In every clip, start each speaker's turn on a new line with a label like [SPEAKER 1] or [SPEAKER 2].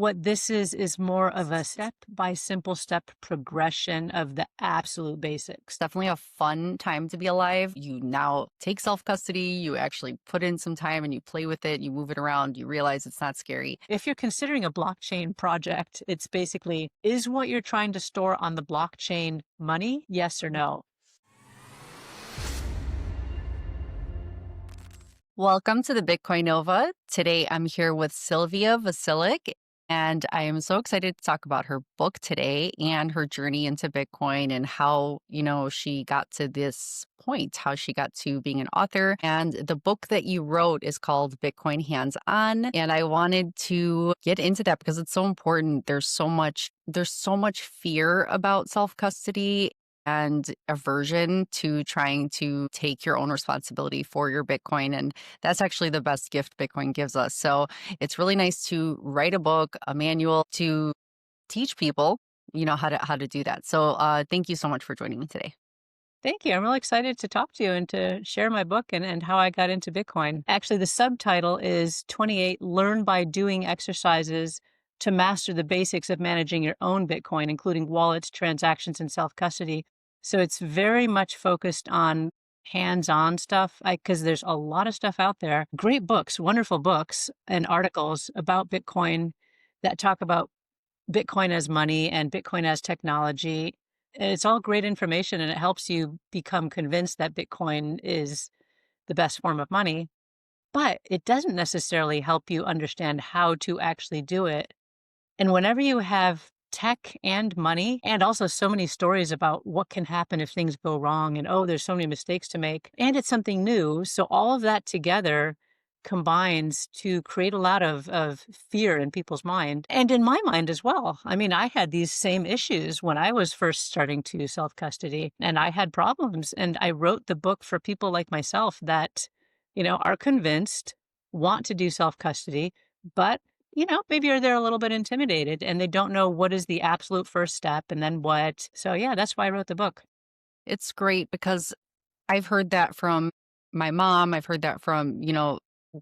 [SPEAKER 1] What this is more of a step by simple step progression of the absolute basics.
[SPEAKER 2] Definitely a fun time to be alive. You now take self custody, you actually put in some time and you play with it, you move it around, you realize it's not scary.
[SPEAKER 1] If you're considering a blockchain project, it's basically, is what you're trying to store on the blockchain money? Yes or no?
[SPEAKER 2] Welcome to the Bitcoin Nova. Today I'm here with Sylvia Vasilik, and I am so excited to talk about her book today and her journey into Bitcoin and how, she got to this point, how she got to being an author. And the book that you wrote is called Bitcoin Hands On. And I wanted to get into that because it's so important. There's so much fear about self-custody and aversion to trying to take your own responsibility for your Bitcoin. And that's actually the best gift Bitcoin gives us. So it's really nice to write a book, a manual to teach people, how to do that. So thank you so much for joining me today.
[SPEAKER 1] Thank you. I'm really excited to talk to you and to share my book and how I got into Bitcoin. Actually, the subtitle is 28 Learn by Doing Exercises to Master the Basics of Managing Your Own Bitcoin, including wallets, transactions, and self custody. So it's very much focused on hands-on stuff because there's a lot of stuff out there. Great books, wonderful books and articles about Bitcoin that talk about Bitcoin as money and Bitcoin as technology. It's all great information and it helps you become convinced that Bitcoin is the best form of money, but it doesn't necessarily help you understand how to actually do it. And whenever you have tech and money, and also so many stories about what can happen if things go wrong, and oh, there's so many mistakes to make, and it's something new. So all of that together combines to create a lot of fear in people's mind and in my mind as well. I mean, I had these same issues when I was first starting to self custody and I had problems. And I wrote the book for people like myself that, are convinced, want to do self custody, but maybe they're a little bit intimidated and they don't know what is the absolute first step and then what. So, yeah, that's why I wrote the book.
[SPEAKER 2] It's great because I've heard that from my mom. I've heard that from,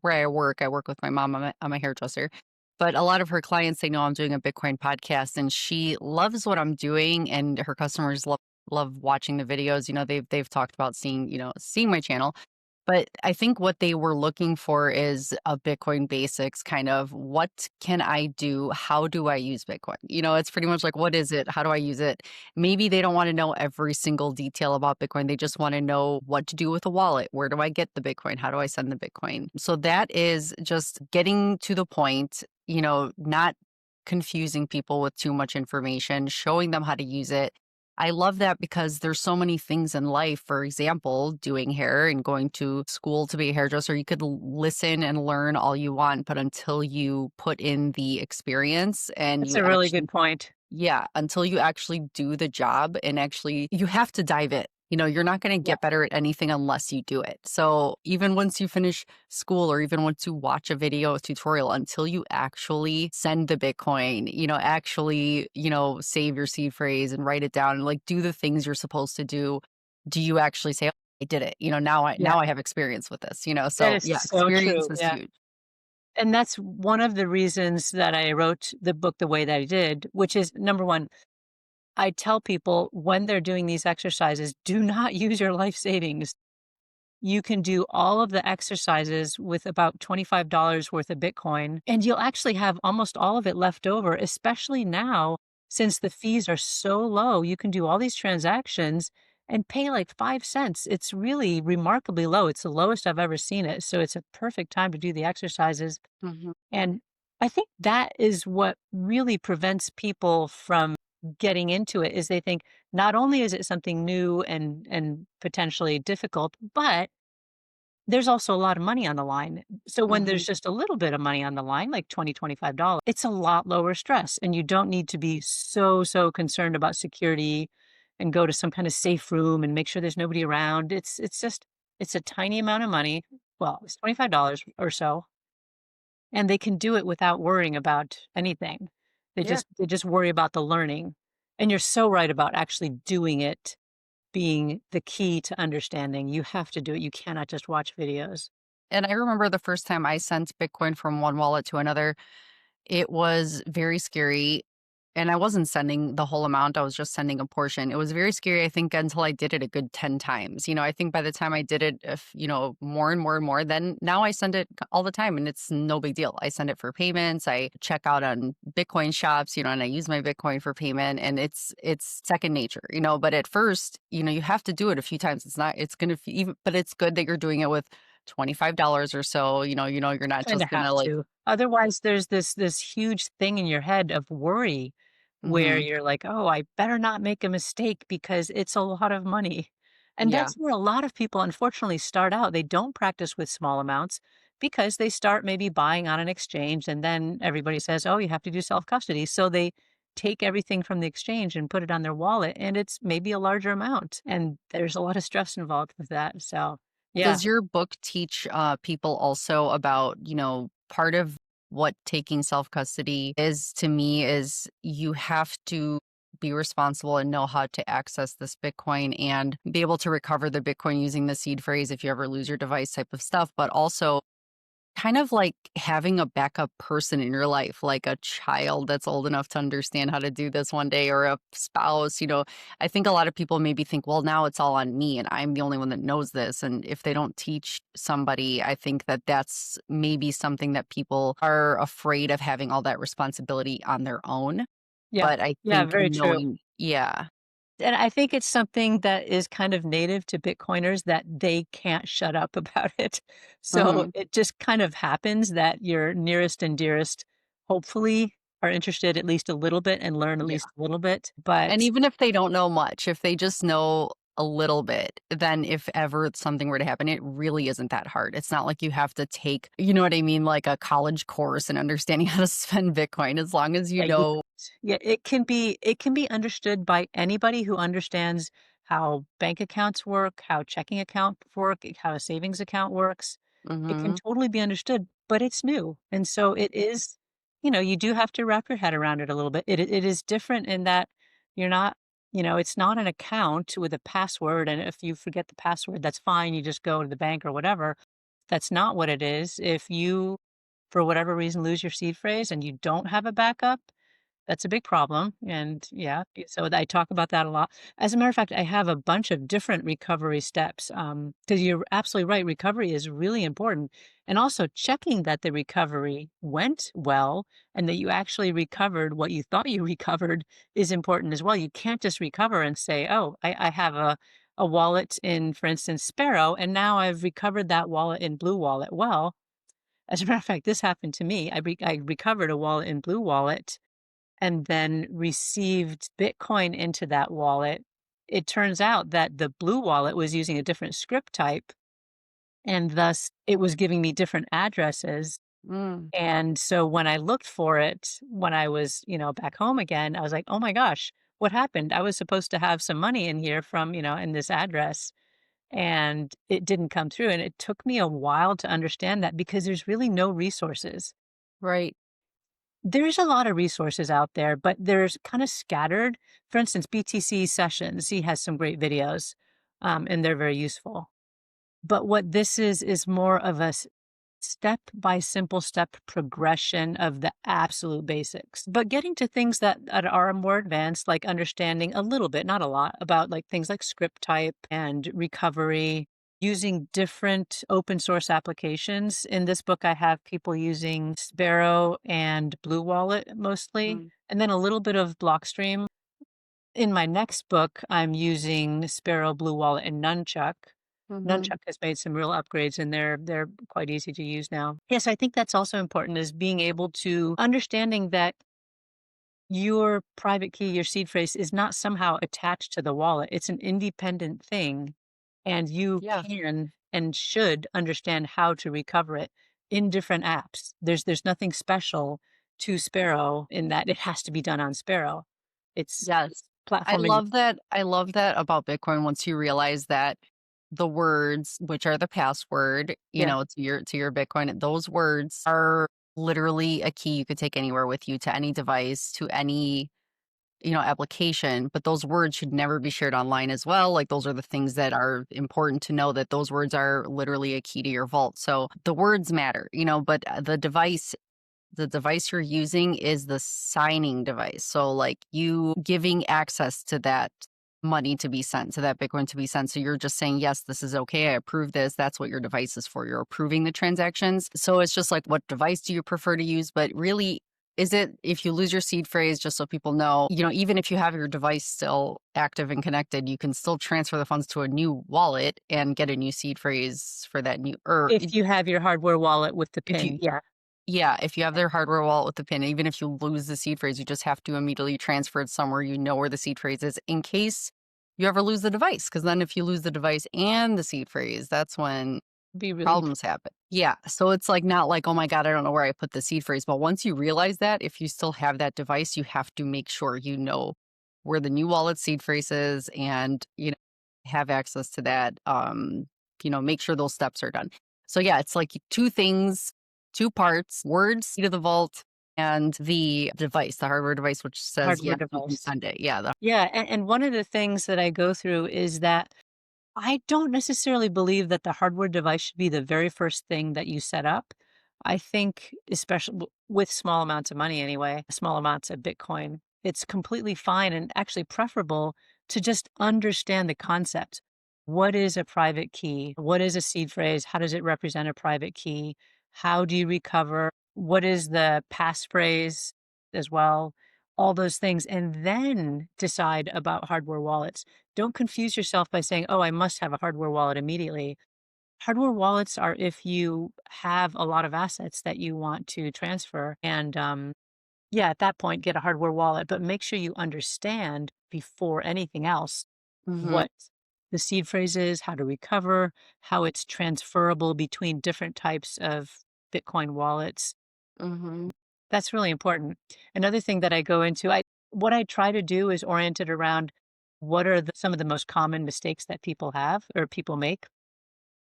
[SPEAKER 2] where I work. I work with my mom. I'm a hairdresser. But a lot of her clients, they know I'm doing a Bitcoin podcast and she loves what I'm doing and her customers love watching the videos. They've talked about seeing my channel. But I think what they were looking for is a Bitcoin basics kind of what can I do? How do I use Bitcoin? It's pretty much like, what is it? How do I use it? Maybe they don't want to know every single detail about Bitcoin. They just want to know what to do with a wallet. Where do I get the Bitcoin? How do I send the Bitcoin? So that is just getting to the point, not confusing people with too much information, showing them how to use it. I love that because there's so many things in life. For example, doing hair and going to school to be a hairdresser, you could listen and learn all you want, but until you put in the experience and
[SPEAKER 1] That's
[SPEAKER 2] you
[SPEAKER 1] a really
[SPEAKER 2] actually,
[SPEAKER 1] good point.
[SPEAKER 2] yeah, until you actually do the job and actually, you have to dive in. You're not going to
[SPEAKER 1] Yeah.
[SPEAKER 2] get better at anything unless you do it. So even once you finish school or even once you watch a video, a tutorial, until you actually send the Bitcoin, actually, save your seed phrase and write it down and like do the things you're supposed to do you actually say, oh, I did it? Now I
[SPEAKER 1] Yeah.
[SPEAKER 2] now I have experience with this,
[SPEAKER 1] That
[SPEAKER 2] so
[SPEAKER 1] is
[SPEAKER 2] yeah,
[SPEAKER 1] so
[SPEAKER 2] experience
[SPEAKER 1] true.
[SPEAKER 2] is
[SPEAKER 1] Yeah.
[SPEAKER 2] huge.
[SPEAKER 1] And that's one of the reasons that I wrote the book the way that I did, which is number one, I tell people when they're doing these exercises, do not use your life savings. You can do all of the exercises with about $25 worth of Bitcoin, and you'll actually have almost all of it left over, especially now since the fees are so low. You can do all these transactions and pay like 5 cents. It's really remarkably low. It's the lowest I've ever seen it. So it's a perfect time to do the exercises.
[SPEAKER 2] Mhm.
[SPEAKER 1] And I think that is what really prevents people from getting into it is they think not only is it something new and potentially difficult, but there's also a lot of money on the line. So when
[SPEAKER 2] Mhm.
[SPEAKER 1] there's just a little bit of money on the line, like $20, $25, it's a lot lower stress and you don't need to be so concerned about security and go to some kind of safe room and make sure there's nobody around. It's a tiny amount of money. Well, it's $25 or so, and they can do it without worrying about anything. They
[SPEAKER 2] Yeah.
[SPEAKER 1] just worry about the learning. And you're so right about actually doing it being the key to understanding. You have to do it. You cannot just watch videos.
[SPEAKER 2] And I remember the first time I sent Bitcoin from one wallet to another, It was very scary, and I wasn't sending the whole amount, I was just sending a portion. It was very scary, I think, until I did it a good 10 times. I think by the time I did it, if, more and more and more, then now I send it all the time and it's no big deal. I send it for payments. I check out on Bitcoin shops, and I use my Bitcoin for payment, and it's second nature, but at first, you have to do it a few times. It's going to even, but it's good that you're doing it with $25 or so, you're not
[SPEAKER 1] Kinda
[SPEAKER 2] just going
[SPEAKER 1] have
[SPEAKER 2] to like,
[SPEAKER 1] to. Otherwise, there's this huge thing in your head of worry where
[SPEAKER 2] mhm,
[SPEAKER 1] you're like, "Oh, I better not make a mistake because it's a lot of money." And
[SPEAKER 2] yeah.
[SPEAKER 1] that's where a lot of people unfortunately start out. They don't practice with small amounts because they start maybe buying on an exchange and then everybody says, "Oh, you have to do self-custody." So they take everything from the exchange and put it on their wallet, and it's maybe a larger amount, and there's a lot of stress involved with that. So, yeah.
[SPEAKER 2] Does your book teach people also about, part of what taking self custody is to me is you have to be responsible and know how to access this Bitcoin and be able to recover the Bitcoin using the seed phrase if you ever lose your device type of stuff, but also kind of like having a backup person in your life, like a child that's old enough to understand how to do this one day or a spouse. I think a lot of people maybe think, well, now it's all on me and I'm the only one that knows this. And if they don't teach somebody, I think that that's maybe something that people are afraid of having all that responsibility on their own.
[SPEAKER 1] Yeah.
[SPEAKER 2] But I
[SPEAKER 1] Yeah,
[SPEAKER 2] think
[SPEAKER 1] very true.
[SPEAKER 2] knowing, yeah.
[SPEAKER 1] And I think it's something that is kind of native to Bitcoiners that they can't shut up about it. So
[SPEAKER 2] Mhm.
[SPEAKER 1] it just kind of happens that your nearest and dearest hopefully are interested at least a little bit and learn at
[SPEAKER 2] Yeah.
[SPEAKER 1] least a little bit.
[SPEAKER 2] And
[SPEAKER 1] But
[SPEAKER 2] even if they don't know much, if they just know a little bit, then if ever something were to happen, it really isn't that hard. It's not like you have to take, you know what I mean, like a college course and understanding how to spend Bitcoin as long as you
[SPEAKER 1] yeah, you
[SPEAKER 2] know.
[SPEAKER 1] yeah, it can be understood by anybody who understands how bank accounts work, how checking accounts work, how a savings account works. It can
[SPEAKER 2] Mhm.
[SPEAKER 1] totally be understood, but it's new. And so it is, you do have to wrap your head around it a little bit. It is different in that you're not, it's not an account with a password. And if you forget the password, that's fine. You just go to the bank or whatever. That's not what it is. If you, for whatever reason, lose your seed phrase and you don't have a backup, that's a big problem, and yeah, so I talk about that a lot. As a matter of fact, I have a bunch of different recovery steps, because you're absolutely right, recovery is really important, and also checking that the recovery went well and that you actually recovered what you thought you recovered is important as well. You can't just recover and say, "Oh, I have a wallet in, for instance, Sparrow, and now I've recovered that wallet in Blue Wallet." Well, as a matter of fact, this happened to me. I recovered a wallet in Blue Wallet and then received Bitcoin into that wallet. It turns out that the Blue Wallet was using a different script type, and thus it was giving me different addresses.
[SPEAKER 2] Mm,
[SPEAKER 1] And so when I looked for it, when I was, back home again, I was like, oh my gosh, what happened? I was supposed to have some money in here from, in this address, and it didn't come through. And it took me a while to understand that because there's really no resources.
[SPEAKER 2] right.
[SPEAKER 1] There's a lot of resources out there, but there's kind of scattered. For instance, BTC Sessions, he has some great videos, and they're very useful. But what this is more of a step by simple step progression of the absolute basics. But getting to things that are more advanced, like understanding a little bit, not a lot, about like things like script type and recovery, using different open source applications. In this book, I have people using Sparrow and Blue Wallet mostly,
[SPEAKER 2] Mm,
[SPEAKER 1] and then a little bit of Blockstream. In my next book, I'm using Sparrow, Blue Wallet, and Nunchuck.
[SPEAKER 2] mhm.
[SPEAKER 1] Nunchuck has made some real upgrades, and they're quite easy to use now. Yes, I think that's also important is being able to understanding that your private key, your seed phrase is not somehow attached to the wallet. It's an independent thing, and you
[SPEAKER 2] Yeah.
[SPEAKER 1] can and should understand how to recover it in different apps. There's nothing special to Sparrow in that it has to be done on Sparrow. It's
[SPEAKER 2] Yes. I
[SPEAKER 1] platform
[SPEAKER 2] love that I love that about Bitcoin once you realize that the words, which are the password,
[SPEAKER 1] yeah.
[SPEAKER 2] to your Bitcoin, those words are literally a key you could take anywhere with you to any device, to any, application, but those words should never be shared online as well. Like those are the things that are important to know that those words are literally a key to your vault. So the words matter, but the device The device you're using is the signing device. So, like, you giving access to that money to be sent, to that Bitcoin to be sent. So you're just saying, yes, this is okay. I approve this. That's what your device is for. You're approving the transactions. So it's just like, what device do you prefer to use? But really, is it, if you lose your seed phrase, just so people know, even if you have your device still active and connected, you can still transfer the funds to a new wallet and get a new seed phrase for that new, or
[SPEAKER 1] If you have your hardware wallet with the
[SPEAKER 2] if
[SPEAKER 1] PIN,
[SPEAKER 2] you,
[SPEAKER 1] yeah.
[SPEAKER 2] yeah, if you have their hardware wallet with the PIN, even if you lose the seed phrase, you just have to immediately transfer it somewhere you know where the seed phrase is in case you ever lose the device. Because then if you lose the device and the seed phrase, that's when
[SPEAKER 1] Be really
[SPEAKER 2] problems happen. Yeah. So it's like not like, oh my God, I don't know where I put the seed phrase. But once you realize that, if you still have that device, you have to make sure you know where the new wallet seed phrase is and, have access to that. Make sure those steps are done. So yeah, it's like two things, two parts, words to the vault and the device, the hardware device, which says,
[SPEAKER 1] hardware
[SPEAKER 2] yes, you can
[SPEAKER 1] device.
[SPEAKER 2] send it. Yeah.
[SPEAKER 1] Yeah, and one of the things that I go through is that I don't necessarily believe that the hardware device should be the very first thing that you set up. I think, especially with small amounts of money anyway, small amounts of Bitcoin, it's completely fine and actually preferable to just understand the concept. What is a private key? What is a seed phrase? How does it represent a private key? How do you recover? What is the passphrase as well? All those things, and then decide about hardware wallets. Don't confuse yourself by saying, "Oh, I must have a hardware wallet immediately." Hardware wallets are if you have a lot of assets that you want to transfer. And yeah, at that point, get a hardware wallet, but make sure you understand before anything else
[SPEAKER 2] Hmm.
[SPEAKER 1] what the seed phrase is, how to recover, how it's transferable between different types of Bitcoin wallets.
[SPEAKER 2] Hmm.
[SPEAKER 1] That's really important. Another thing that I go into, what I try to do is oriented around what are some of the most common mistakes that people have or people make.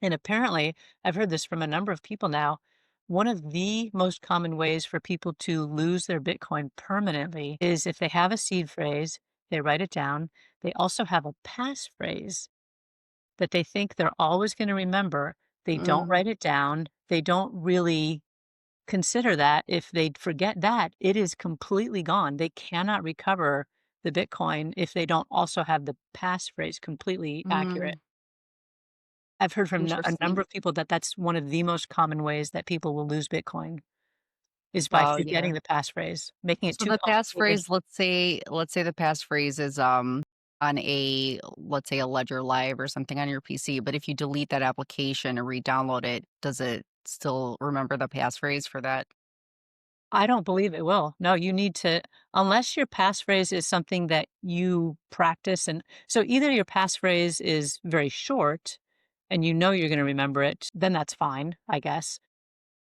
[SPEAKER 1] And apparently, I've heard this from a number of people now. One of the most common ways for people to lose their Bitcoin permanently is if they have a seed phrase, they write it down. They also have a passphrase that they think they're always going to remember. They don't
[SPEAKER 2] Hmm.
[SPEAKER 1] write it down. They don't really consider that if they forget that, it is completely gone. They cannot recover the Bitcoin if they don't also have the passphrase completely accurate.
[SPEAKER 2] Hmm.
[SPEAKER 1] I've heard from a number
[SPEAKER 2] Interesting.
[SPEAKER 1] of people that that's one of the most common ways that people will lose Bitcoin is by
[SPEAKER 2] Wow. Yeah.
[SPEAKER 1] forgetting the passphrase, making it
[SPEAKER 2] So
[SPEAKER 1] too
[SPEAKER 2] the
[SPEAKER 1] complicated.
[SPEAKER 2] passphrase, let's say the passphrase is on a, let's say, a Ledger Live or something on your PC, but if you delete that application and re-download it, does it still remember the passphrase for that?
[SPEAKER 1] I don't believe it will. No, you need to, unless your passphrase is something that you practice. And so either your passphrase is very short and you know you're going to remember it, then that's fine, I guess.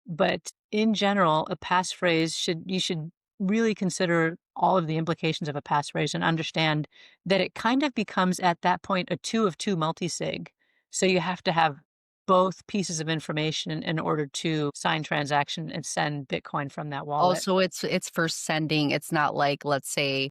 [SPEAKER 1] But in general, a passphrase you should really consider all of the implications of a passphrase and understand that it kind of becomes at that point a two of two multisig. So you have to have both pieces of information in order to sign transaction and send Bitcoin from that wallet.
[SPEAKER 2] Also, it's for sending. It's not like, let's say,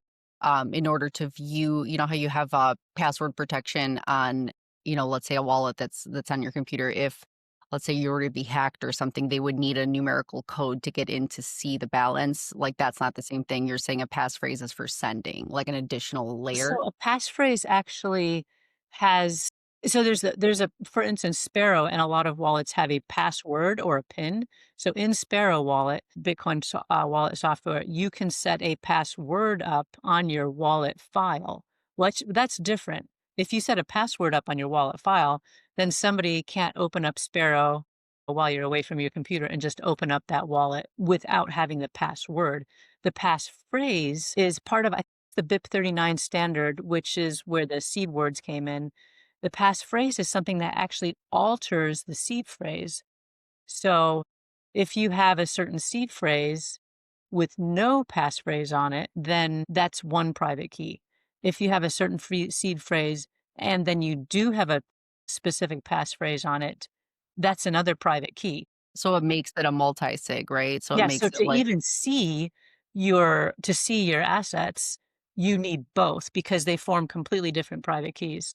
[SPEAKER 2] in order to view, how you have password protection on, let's say a wallet that's on your computer. If, let's say, you were to be hacked or something, they would need a numerical code to get in to see the balance. Like, that's not the same thing. You're saying a passphrase is for sending, like an additional layer.
[SPEAKER 1] So a passphrase actually has there's a for instance, Sparrow and a lot of wallets have a password or a PIN. So in Sparrow wallet, wallet software, you can set a password up on your wallet file. That's different. If you set a password up on your wallet file, then somebody can't open up Sparrow while you're away from your computer and just open up that wallet without having the password. The passphrase is part of the BIP 39 standard, which is where the seed words came in. The passphrase is something that actually alters the seed phrase. So if you have a certain seed phrase with no passphrase on it, then that's one private key. If you have a certain seed phrase and then you do have a specific passphrase on it, that's another private key.
[SPEAKER 2] So it makes it a multi-sig, right? So it
[SPEAKER 1] Yeah, so
[SPEAKER 2] makes it
[SPEAKER 1] to
[SPEAKER 2] like,
[SPEAKER 1] even see your assets, you need both because they form completely different private keys.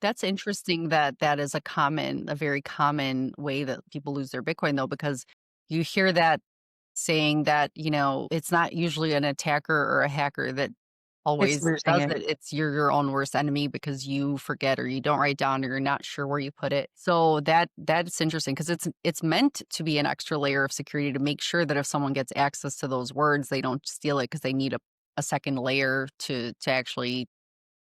[SPEAKER 2] that's interesting that that is a very common way that people lose their Bitcoin, though, because you hear that saying that, it's not usually an attacker or a hacker that
[SPEAKER 1] It's
[SPEAKER 2] always
[SPEAKER 1] losing
[SPEAKER 2] does
[SPEAKER 1] it.
[SPEAKER 2] it. It's you're your own worst enemy because you forget or you don't write down or you're not sure where you put it. So that's interesting because it's meant to be an extra layer of security to make sure that if someone gets access to those words, they don't steal it because they need a second layer to actually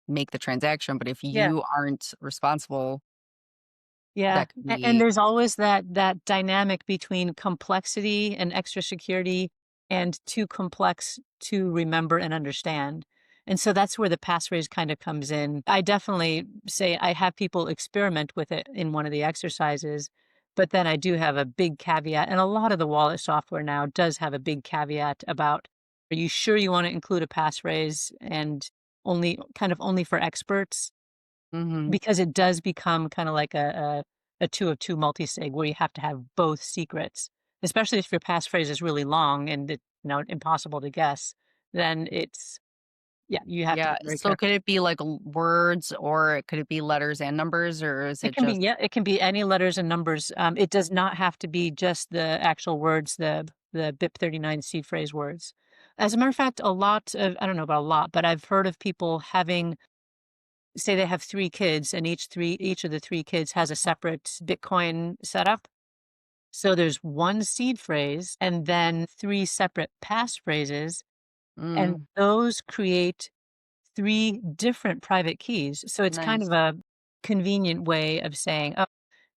[SPEAKER 2] make the transaction. But if
[SPEAKER 1] Yeah.
[SPEAKER 2] you aren't responsible,
[SPEAKER 1] Yeah,
[SPEAKER 2] that could
[SPEAKER 1] and
[SPEAKER 2] be
[SPEAKER 1] there's always that dynamic between complexity and extra security and too complex to remember and understand. And so that's where the passphrase kind of comes in. I definitely say I have people experiment with it in one of the exercises, but then I do have a big caveat, and a lot of the wallet software now does have a big caveat about, are you sure you want to include a passphrase and only for experts?
[SPEAKER 2] Mhm.
[SPEAKER 1] Because it does become kinda like a 2 of 2 multisig where you have to have both secrets, especially if your passphrase is really long and impossible to guess, then it's yeah, you have to
[SPEAKER 2] Yeah,
[SPEAKER 1] be very
[SPEAKER 2] so
[SPEAKER 1] careful.
[SPEAKER 2] could it be like words or could it be letters and numbers or is
[SPEAKER 1] It
[SPEAKER 2] it
[SPEAKER 1] can be
[SPEAKER 2] just
[SPEAKER 1] yeah, it can be any letters and numbers, it does not have to be just the actual words, the BIP39 seed phrase words. As a matter of fact, a lot of I don't know about a lot, but I've heard of people having say they have 3 kids and each of the 3 kids has a separate Bitcoin setup. So there's one seed phrase and then 3 separate passphrases, and
[SPEAKER 2] mm,
[SPEAKER 1] those create 3 different private keys. So it's kind
[SPEAKER 2] nice.
[SPEAKER 1] of a convenient way of saying, "Oh,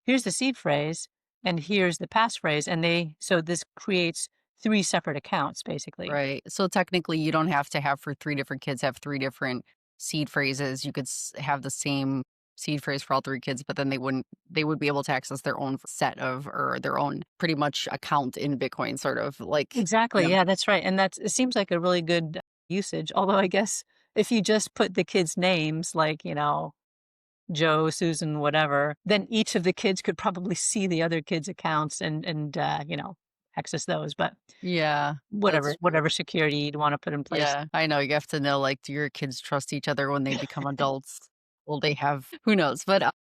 [SPEAKER 1] here's the seed phrase and here's the passphrase," and so this creates 3 separate accounts, basically.
[SPEAKER 2] Right. So technically you don't have to have for 3 different kids have 3 different seed phrases. You could have the same seed phrase for all 3 kids, but then they would be able to access their own set of or their own pretty much account in Bitcoin sort of like,
[SPEAKER 1] Exactly, yeah, that's right, and it seems like a really good usage, although I guess if you just put the kids' names, like, Joe, Susan, whatever, then each of the kids could probably see the other kids' accounts and access those, but
[SPEAKER 2] yeah, that's true.
[SPEAKER 1] whatever security you'd wanna put in place.
[SPEAKER 2] Yeah, I know, you have to know, like, do your kids trust each other when they become adults? Will they have who knows?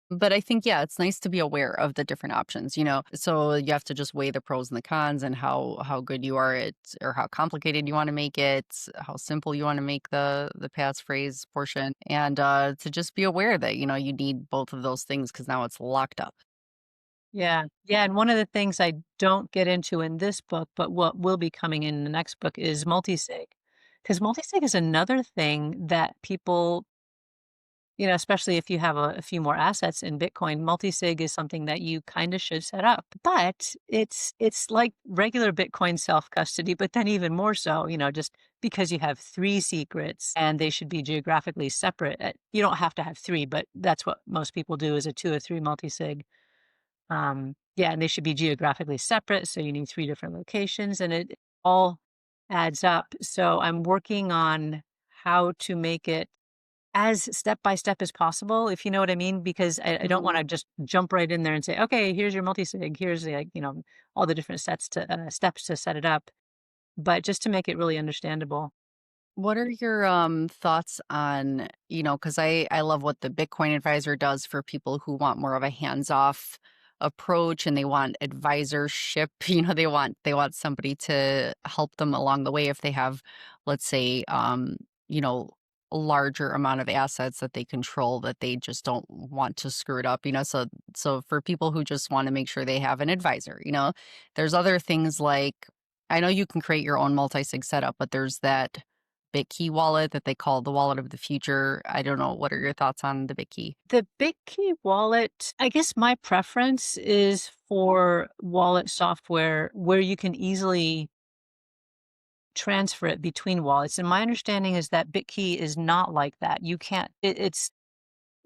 [SPEAKER 2] But I think, yeah, it's nice to be aware of the different options, So you have to just weigh the pros and the cons and how good you are at or how complicated you wanna make it, how simple you wanna make the passphrase portion, and, to just be aware that, you need both of those things because now it's locked up.
[SPEAKER 1] Yeah, yeah, and one of the things I don't get into in this book, but what will be coming in the next book is multisig, because multisig is another thing that people especially if you have a few more assets in Bitcoin, multisig is something that you kind of should set up. But it's like regular Bitcoin self-custody, but then even more so, just because you have 3 secrets and they should be geographically separate. You don't have to have 3, but that's what most people do is a 2 or 3 multisig. Yeah, and they should be geographically separate, so you need 3 different locations, and it all adds up. So I'm working on how to make it as step by step as possible, if you know what I mean, because I don't
[SPEAKER 2] Mhm.
[SPEAKER 1] wanna just jump right in there and say, "Okay, here's your multisig, here's the, all the different steps to set it up," but just to make it really understandable.
[SPEAKER 2] What are your thoughts on, because I love what the Bitcoin advisor does for people who want more of a hands-off approach and they want advisorship, they want somebody to help them along the way if they have, let's say, you know, a larger amount of assets that they control that they just don't want to screw it up, so for people who just want to make sure they have an advisor, there's other things like I know you can create your own multi-sig setup, but there's that Bitkey wallet that they call the wallet of the future. I don't know. What are your thoughts on the Bitkey?
[SPEAKER 1] The Bitkey wallet, I guess my preference is for wallet software where you can easily transfer it between wallets, and my understanding is that Bitkey is not like that. You can't it's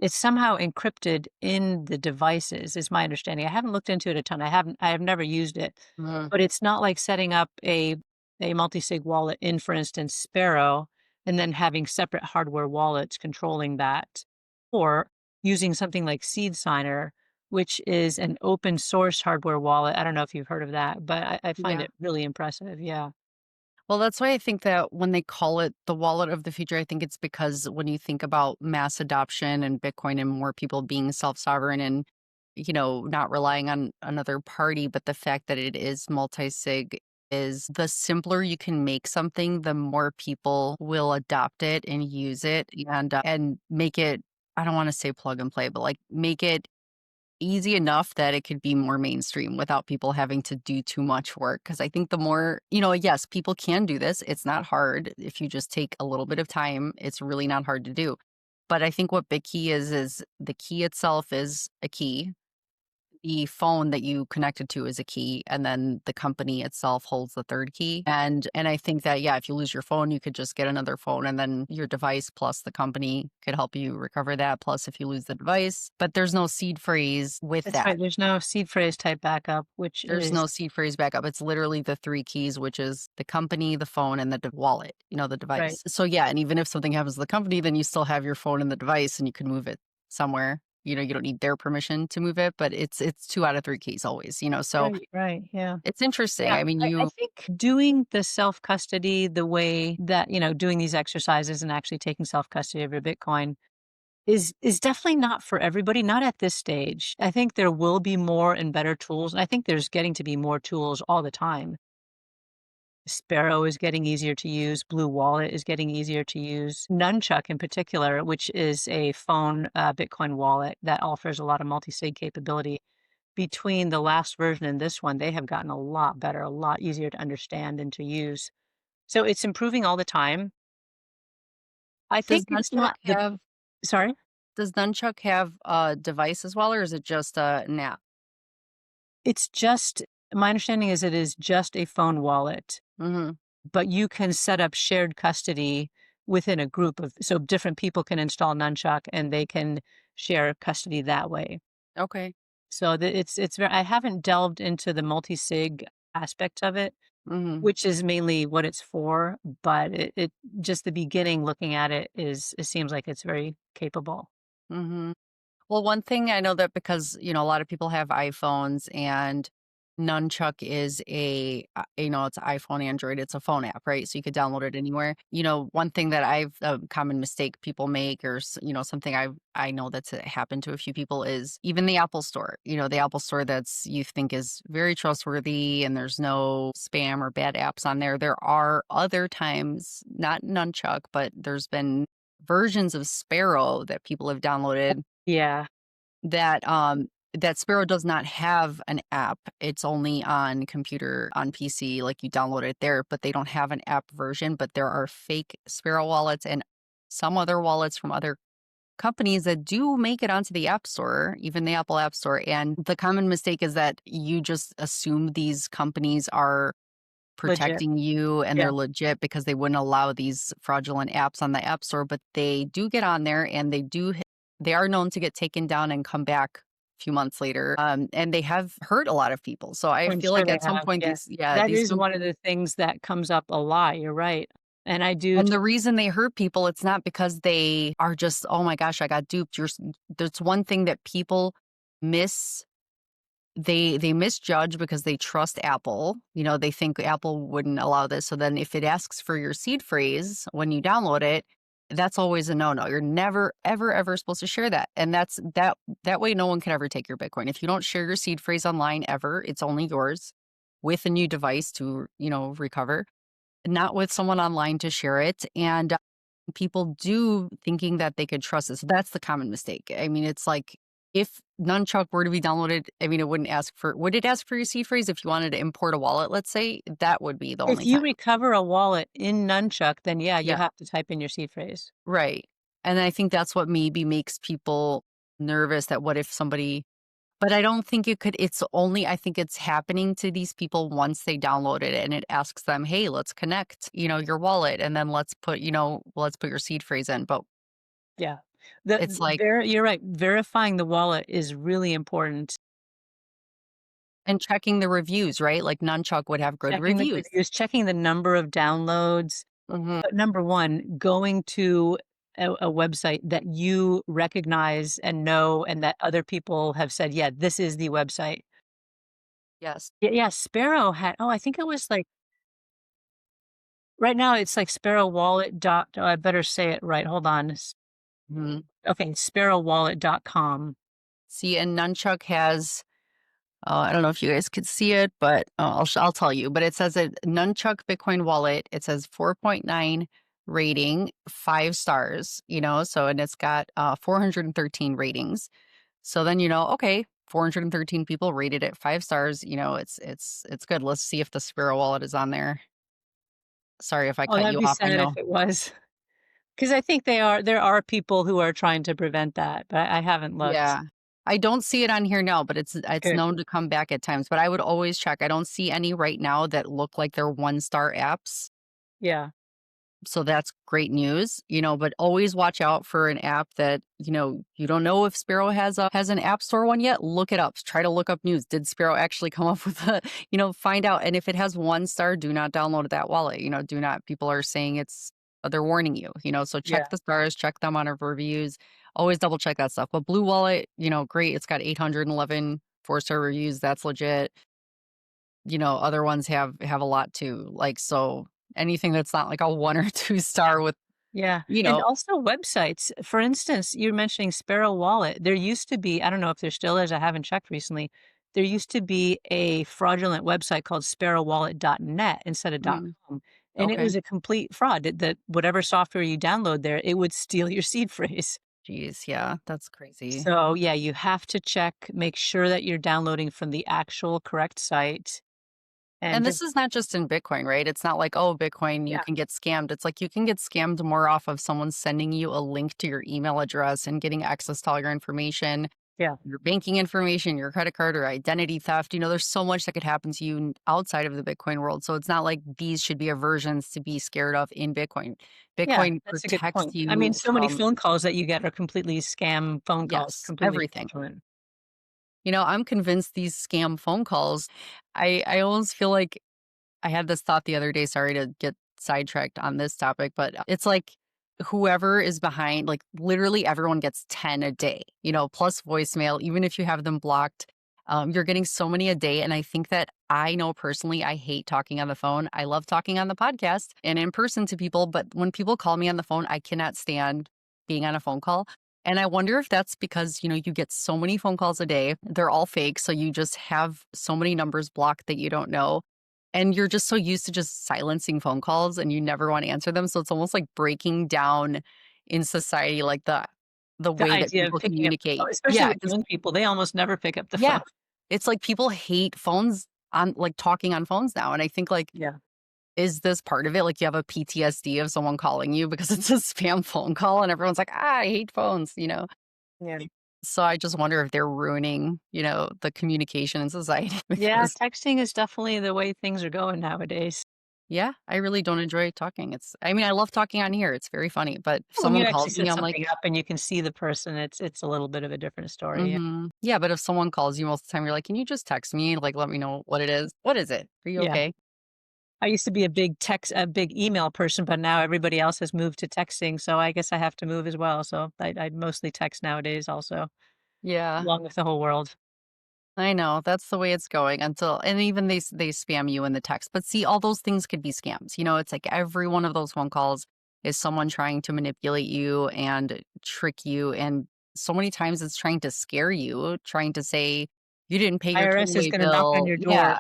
[SPEAKER 1] somehow encrypted in the devices, is my understanding. I haven't looked into it a ton. I have never used it,
[SPEAKER 2] Mhm.
[SPEAKER 1] but it's not like setting up a multi-sig wallet in, for instance, Sparrow, and then having separate hardware wallets controlling that, or using something like Seed Signer, which is an open source hardware wallet. I don't know if you've heard of that, but I find
[SPEAKER 2] Yeah.
[SPEAKER 1] it really impressive. Yeah.
[SPEAKER 2] Well, that's why I think that when they call it the wallet of the future, I think it's because when you think about mass adoption and Bitcoin and more people being self sovereign and, not relying on another party, but the fact that it is multi sig is the simpler you can make something, the more people will adopt it and use it and make it, I don't want to say plug and play, but like make it easy enough that it could be more mainstream without people having to do too much work. Cause I think the more, yes, people can do this. It's not hard. If you just take a little bit of time, it's really not hard to do. But I think what Bitkey is the key itself is a key. The phone that you connected to is a key, and then the company itself holds the third key. And I think that, yeah, if you lose your phone, you could just get another phone, and then your device plus the company could help you recover that. Plus, if you lose the device, but there's no seed phrase with
[SPEAKER 1] That's
[SPEAKER 2] that.
[SPEAKER 1] right. There's no seed phrase type backup, which
[SPEAKER 2] There's no
[SPEAKER 1] is
[SPEAKER 2] seed phrase backup. It's literally the three keys, which is the company, the phone, and the wallet, the
[SPEAKER 1] right.
[SPEAKER 2] device. So, yeah. And even if something happens to the company, then you still have your phone and the device and you can move it somewhere. You don't need their permission to move it, but it's two out of three keys always. So
[SPEAKER 1] Right, right. Yeah.
[SPEAKER 2] it's interesting.
[SPEAKER 1] Yeah,
[SPEAKER 2] I mean,
[SPEAKER 1] I think doing the self custody the way that, doing these exercises and actually taking self custody of your Bitcoin is definitely not for everybody, not at this stage. I think there will be more and better tools, and I think there's getting to be more tools all the time. Sparrow is getting easier to use, Blue Wallet is getting easier to use. Nunchuck in particular, which is a phone Bitcoin wallet that offers a lot of multi-sig capability. Between the last version and this one, they have gotten a lot better, a lot easier to understand and to use. So it's improving all the time. I
[SPEAKER 2] does
[SPEAKER 1] think it's
[SPEAKER 2] Nunchuck
[SPEAKER 1] not the
[SPEAKER 2] have
[SPEAKER 1] sorry?
[SPEAKER 2] does Nunchuck have a device as well, or is it just an app?
[SPEAKER 1] It's just my understanding is it is just a phone wallet,
[SPEAKER 2] Hmm.
[SPEAKER 1] but you can set up shared custody within a group of so different people can install Nunchuck and they can share custody that way.
[SPEAKER 2] Okay.
[SPEAKER 1] So it's very I haven't delved into the multi-sig aspect of it,
[SPEAKER 2] Hmm.
[SPEAKER 1] which is mainly what it's for, but it just the beginning looking at it is it seems like it's very capable.
[SPEAKER 2] Hmm. Well, one thing I know that because, a lot of people have iPhones and Nunchuck is it's iPhone, Android, it's a phone app, right? So you could download it anywhere. One thing that a common mistake people make or, something I know that's happened to a few people is even the Apple Store, the Apple Store that's you think is very trustworthy and there's no spam or bad apps on there. There are other times, not Nunchuck, but there's been versions of Sparrow that people have downloaded
[SPEAKER 1] Yeah,
[SPEAKER 2] that that Sparrow does not have an app. It's only on computer, on PC, like you download it there, but they don't have an app version. But there are fake Sparrow wallets and some other wallets from other companies that do make it onto the App Store, even the Apple App Store. And the common mistake is that you just assume these companies are
[SPEAKER 1] legit.
[SPEAKER 2] protecting you and
[SPEAKER 1] Yeah.
[SPEAKER 2] they're legit because they wouldn't allow these fraudulent apps on the App Store, but they do get on there and they are known to get taken down and come back a few months later. And they have hurt a lot of people. So I
[SPEAKER 1] I'm
[SPEAKER 2] feel
[SPEAKER 1] sure
[SPEAKER 2] like
[SPEAKER 1] they
[SPEAKER 2] at some
[SPEAKER 1] have,
[SPEAKER 2] point
[SPEAKER 1] yeah.
[SPEAKER 2] these, yeah,
[SPEAKER 1] That
[SPEAKER 2] these
[SPEAKER 1] is
[SPEAKER 2] com-
[SPEAKER 1] one of the things that comes up a lot, you're right. And I do
[SPEAKER 2] and
[SPEAKER 1] t
[SPEAKER 2] the reason they hurt people, it's not because they are just, oh my gosh, I got duped. There's one thing that people miss they misjudge because they trust Apple. They think Apple wouldn't allow this. So then if it asks for your seed phrase when you download it, that's always a no-no. You're never, ever, ever supposed to share that. And that way no one can ever take your Bitcoin. If you don't share your seed phrase online ever, it's only yours with a new device to, recover, not with someone online to share it. And people do thinking that they could trust it. So that's the common mistake. I mean, it's like if Nunchuck were to be downloaded, I mean, would it ask for your seed phrase if you wanted to import a wallet, let's say? That would be the
[SPEAKER 1] if
[SPEAKER 2] only
[SPEAKER 1] you
[SPEAKER 2] time.
[SPEAKER 1] recover a wallet in Nunchuck, then yeah, you
[SPEAKER 2] Yeah,
[SPEAKER 1] have to type in your seed phrase.
[SPEAKER 2] right. And I think that's what maybe makes people nervous that what if somebody, but I don't think I think it's happening to these people once they download it and it asks them, hey, let's connect, your wallet and then let's put your seed phrase in. But
[SPEAKER 1] Yeah.
[SPEAKER 2] it's like,
[SPEAKER 1] You're right, verifying the wallet is really important.
[SPEAKER 2] and checking the reviews, right? Like Nunchuck would have good
[SPEAKER 1] Checking the
[SPEAKER 2] reviews.
[SPEAKER 1] reviews, checking the number of downloads.
[SPEAKER 2] Mhm.
[SPEAKER 1] But number 1, going to a website that you recognize and know and that other people have said, "Yeah, this is the website."
[SPEAKER 2] Yes.
[SPEAKER 1] Yeah, Sparrow had I think it was like right now it's like Sparrow Wallet dot oh, I better say it right, hold on.
[SPEAKER 2] Mhm.
[SPEAKER 1] Okay, sparrowwallet.com.
[SPEAKER 2] See, and Nunchuck has I don't know if you guys could see it, but I'll tell you. But it says a Nunchuck Bitcoin wallet. It says 4.9 rating, 5 stars. So and it's got 413 ratings. So then okay, 413 people rated it 5 stars. It's good. Let's see if the Sparrow wallet is on there. Sorry if I
[SPEAKER 1] Oh,
[SPEAKER 2] cut
[SPEAKER 1] that'd
[SPEAKER 2] you
[SPEAKER 1] be
[SPEAKER 2] off. I
[SPEAKER 1] sad if
[SPEAKER 2] know.
[SPEAKER 1] it was, because I think there are people who are trying to prevent that, but I haven't looked.
[SPEAKER 2] Yeah. I don't see it on here now, but it's
[SPEAKER 1] Good.
[SPEAKER 2] known to come back at times. But I would always check. I don't see any right now that look like they're 1 star apps.
[SPEAKER 1] Yeah.
[SPEAKER 2] So that's great news, but always watch out for an app that, you don't know if Sparrow has an app store one yet. Look it up. Try to look up news. Did Sparrow actually come up with find out. And if it has 1 star, do not download that wallet. Do not, people are saying they're warning you, so check
[SPEAKER 1] Yeah.
[SPEAKER 2] the stars, check them on our reviews. Always double check that stuff. But Blue Wallet, great. It's got 811 4-star reviews. That's legit. Other ones have a lot too. Like, so anything that's not like a 1 or 2 star with,
[SPEAKER 1] Yeah,
[SPEAKER 2] you
[SPEAKER 1] and
[SPEAKER 2] know
[SPEAKER 1] also websites. For instance, you're mentioning Sparrow Wallet. There used to be, I don't know if there still is, I haven't checked recently. There used to be a fraudulent website called sparrowwallet.net instead of
[SPEAKER 2] mm,
[SPEAKER 1] .com, and it
[SPEAKER 2] okay.
[SPEAKER 1] was a complete fraud. That whatever software you download there, it would steal your seed phrase.
[SPEAKER 2] Geez, yeah, that's crazy.
[SPEAKER 1] So, yeah, you have to check, make sure that you're downloading from the actual correct site, and
[SPEAKER 2] And
[SPEAKER 1] just
[SPEAKER 2] this is not just in Bitcoin, right? It's not like, oh, Bitcoin, you
[SPEAKER 1] yeah,
[SPEAKER 2] can get scammed. It's like you can get scammed more off of someone sending you a link to your email address and getting access to all your information,
[SPEAKER 1] yeah,
[SPEAKER 2] your banking information, your credit card, or identity theft. There's so much that could happen to you outside of the Bitcoin world. So it's not like these should be aversions to be scared of in Bitcoin.
[SPEAKER 1] yeah,
[SPEAKER 2] Bitcoin
[SPEAKER 1] that's a good
[SPEAKER 2] protects
[SPEAKER 1] point. I mean,
[SPEAKER 2] you
[SPEAKER 1] so many
[SPEAKER 2] from,
[SPEAKER 1] phone calls that you get are completely scam phone calls,
[SPEAKER 2] yes,
[SPEAKER 1] completely
[SPEAKER 2] everything.
[SPEAKER 1] fraudulent.
[SPEAKER 2] I'm convinced these scam phone calls, I almost feel like I had this thought the other day, sorry to get sidetracked on this topic, but it's like whoever is behind, like literally everyone gets 10 a day, plus voicemail, even if you have them blocked. You're getting so many a day. And I think that I know personally, I hate talking on the phone. I love talking on the podcast and in person to people. But when people call me on the phone, I cannot stand being on a phone call. And I wonder if that's because, you get so many phone calls a day. They're all fake. So you just have so many numbers blocked that you don't know. And you're just so used to just silencing phone calls and you never want to answer them. So it's almost like breaking down in society, like the
[SPEAKER 1] The
[SPEAKER 2] way that
[SPEAKER 1] idea of
[SPEAKER 2] people
[SPEAKER 1] picking up the
[SPEAKER 2] communicate.
[SPEAKER 1] phone, especially
[SPEAKER 2] Yeah,
[SPEAKER 1] with
[SPEAKER 2] 'cause
[SPEAKER 1] young people, they almost never pick up the phone.
[SPEAKER 2] yeah. It's like people hate phones on like talking on phones now. And I think like,
[SPEAKER 1] Yeah,
[SPEAKER 2] is this part of it? Like you have a PTSD of someone calling you because it's a spam phone call and everyone's like, I hate phones.
[SPEAKER 1] yeah.
[SPEAKER 2] So I just wonder if they're ruining, the communication in society
[SPEAKER 1] Yeah,
[SPEAKER 2] because
[SPEAKER 1] texting is definitely the way things are going nowadays.
[SPEAKER 2] yeah, I really don't enjoy talking. I mean, I love talking on here. It's very funny, but if
[SPEAKER 1] When you
[SPEAKER 2] someone
[SPEAKER 1] actually
[SPEAKER 2] calls me,
[SPEAKER 1] set
[SPEAKER 2] I'm like,
[SPEAKER 1] something up and you can see the person, it's a little bit of a different story, yeah.
[SPEAKER 2] yeah, but if someone calls you most of the time, you're like, can you just text me? Like, let me know what it is. What is it? Are you
[SPEAKER 1] Yeah.
[SPEAKER 2] okay?
[SPEAKER 1] I used to be a big email person, but now everybody else has moved to texting, so I guess I have to move as well, so I mostly text nowadays also,
[SPEAKER 2] Yeah,
[SPEAKER 1] along with the whole world.
[SPEAKER 2] I know. That's the way it's going until, and even they spam you in the text. But see, all those things could be scams. It's like every one of those phone calls is someone trying to manipulate you and trick you. And so many times it's trying to scare you, trying to say, you didn't pay your
[SPEAKER 1] IRS is
[SPEAKER 2] tollway
[SPEAKER 1] gonna knock on
[SPEAKER 2] bill.
[SPEAKER 1] your door.
[SPEAKER 2] Yeah.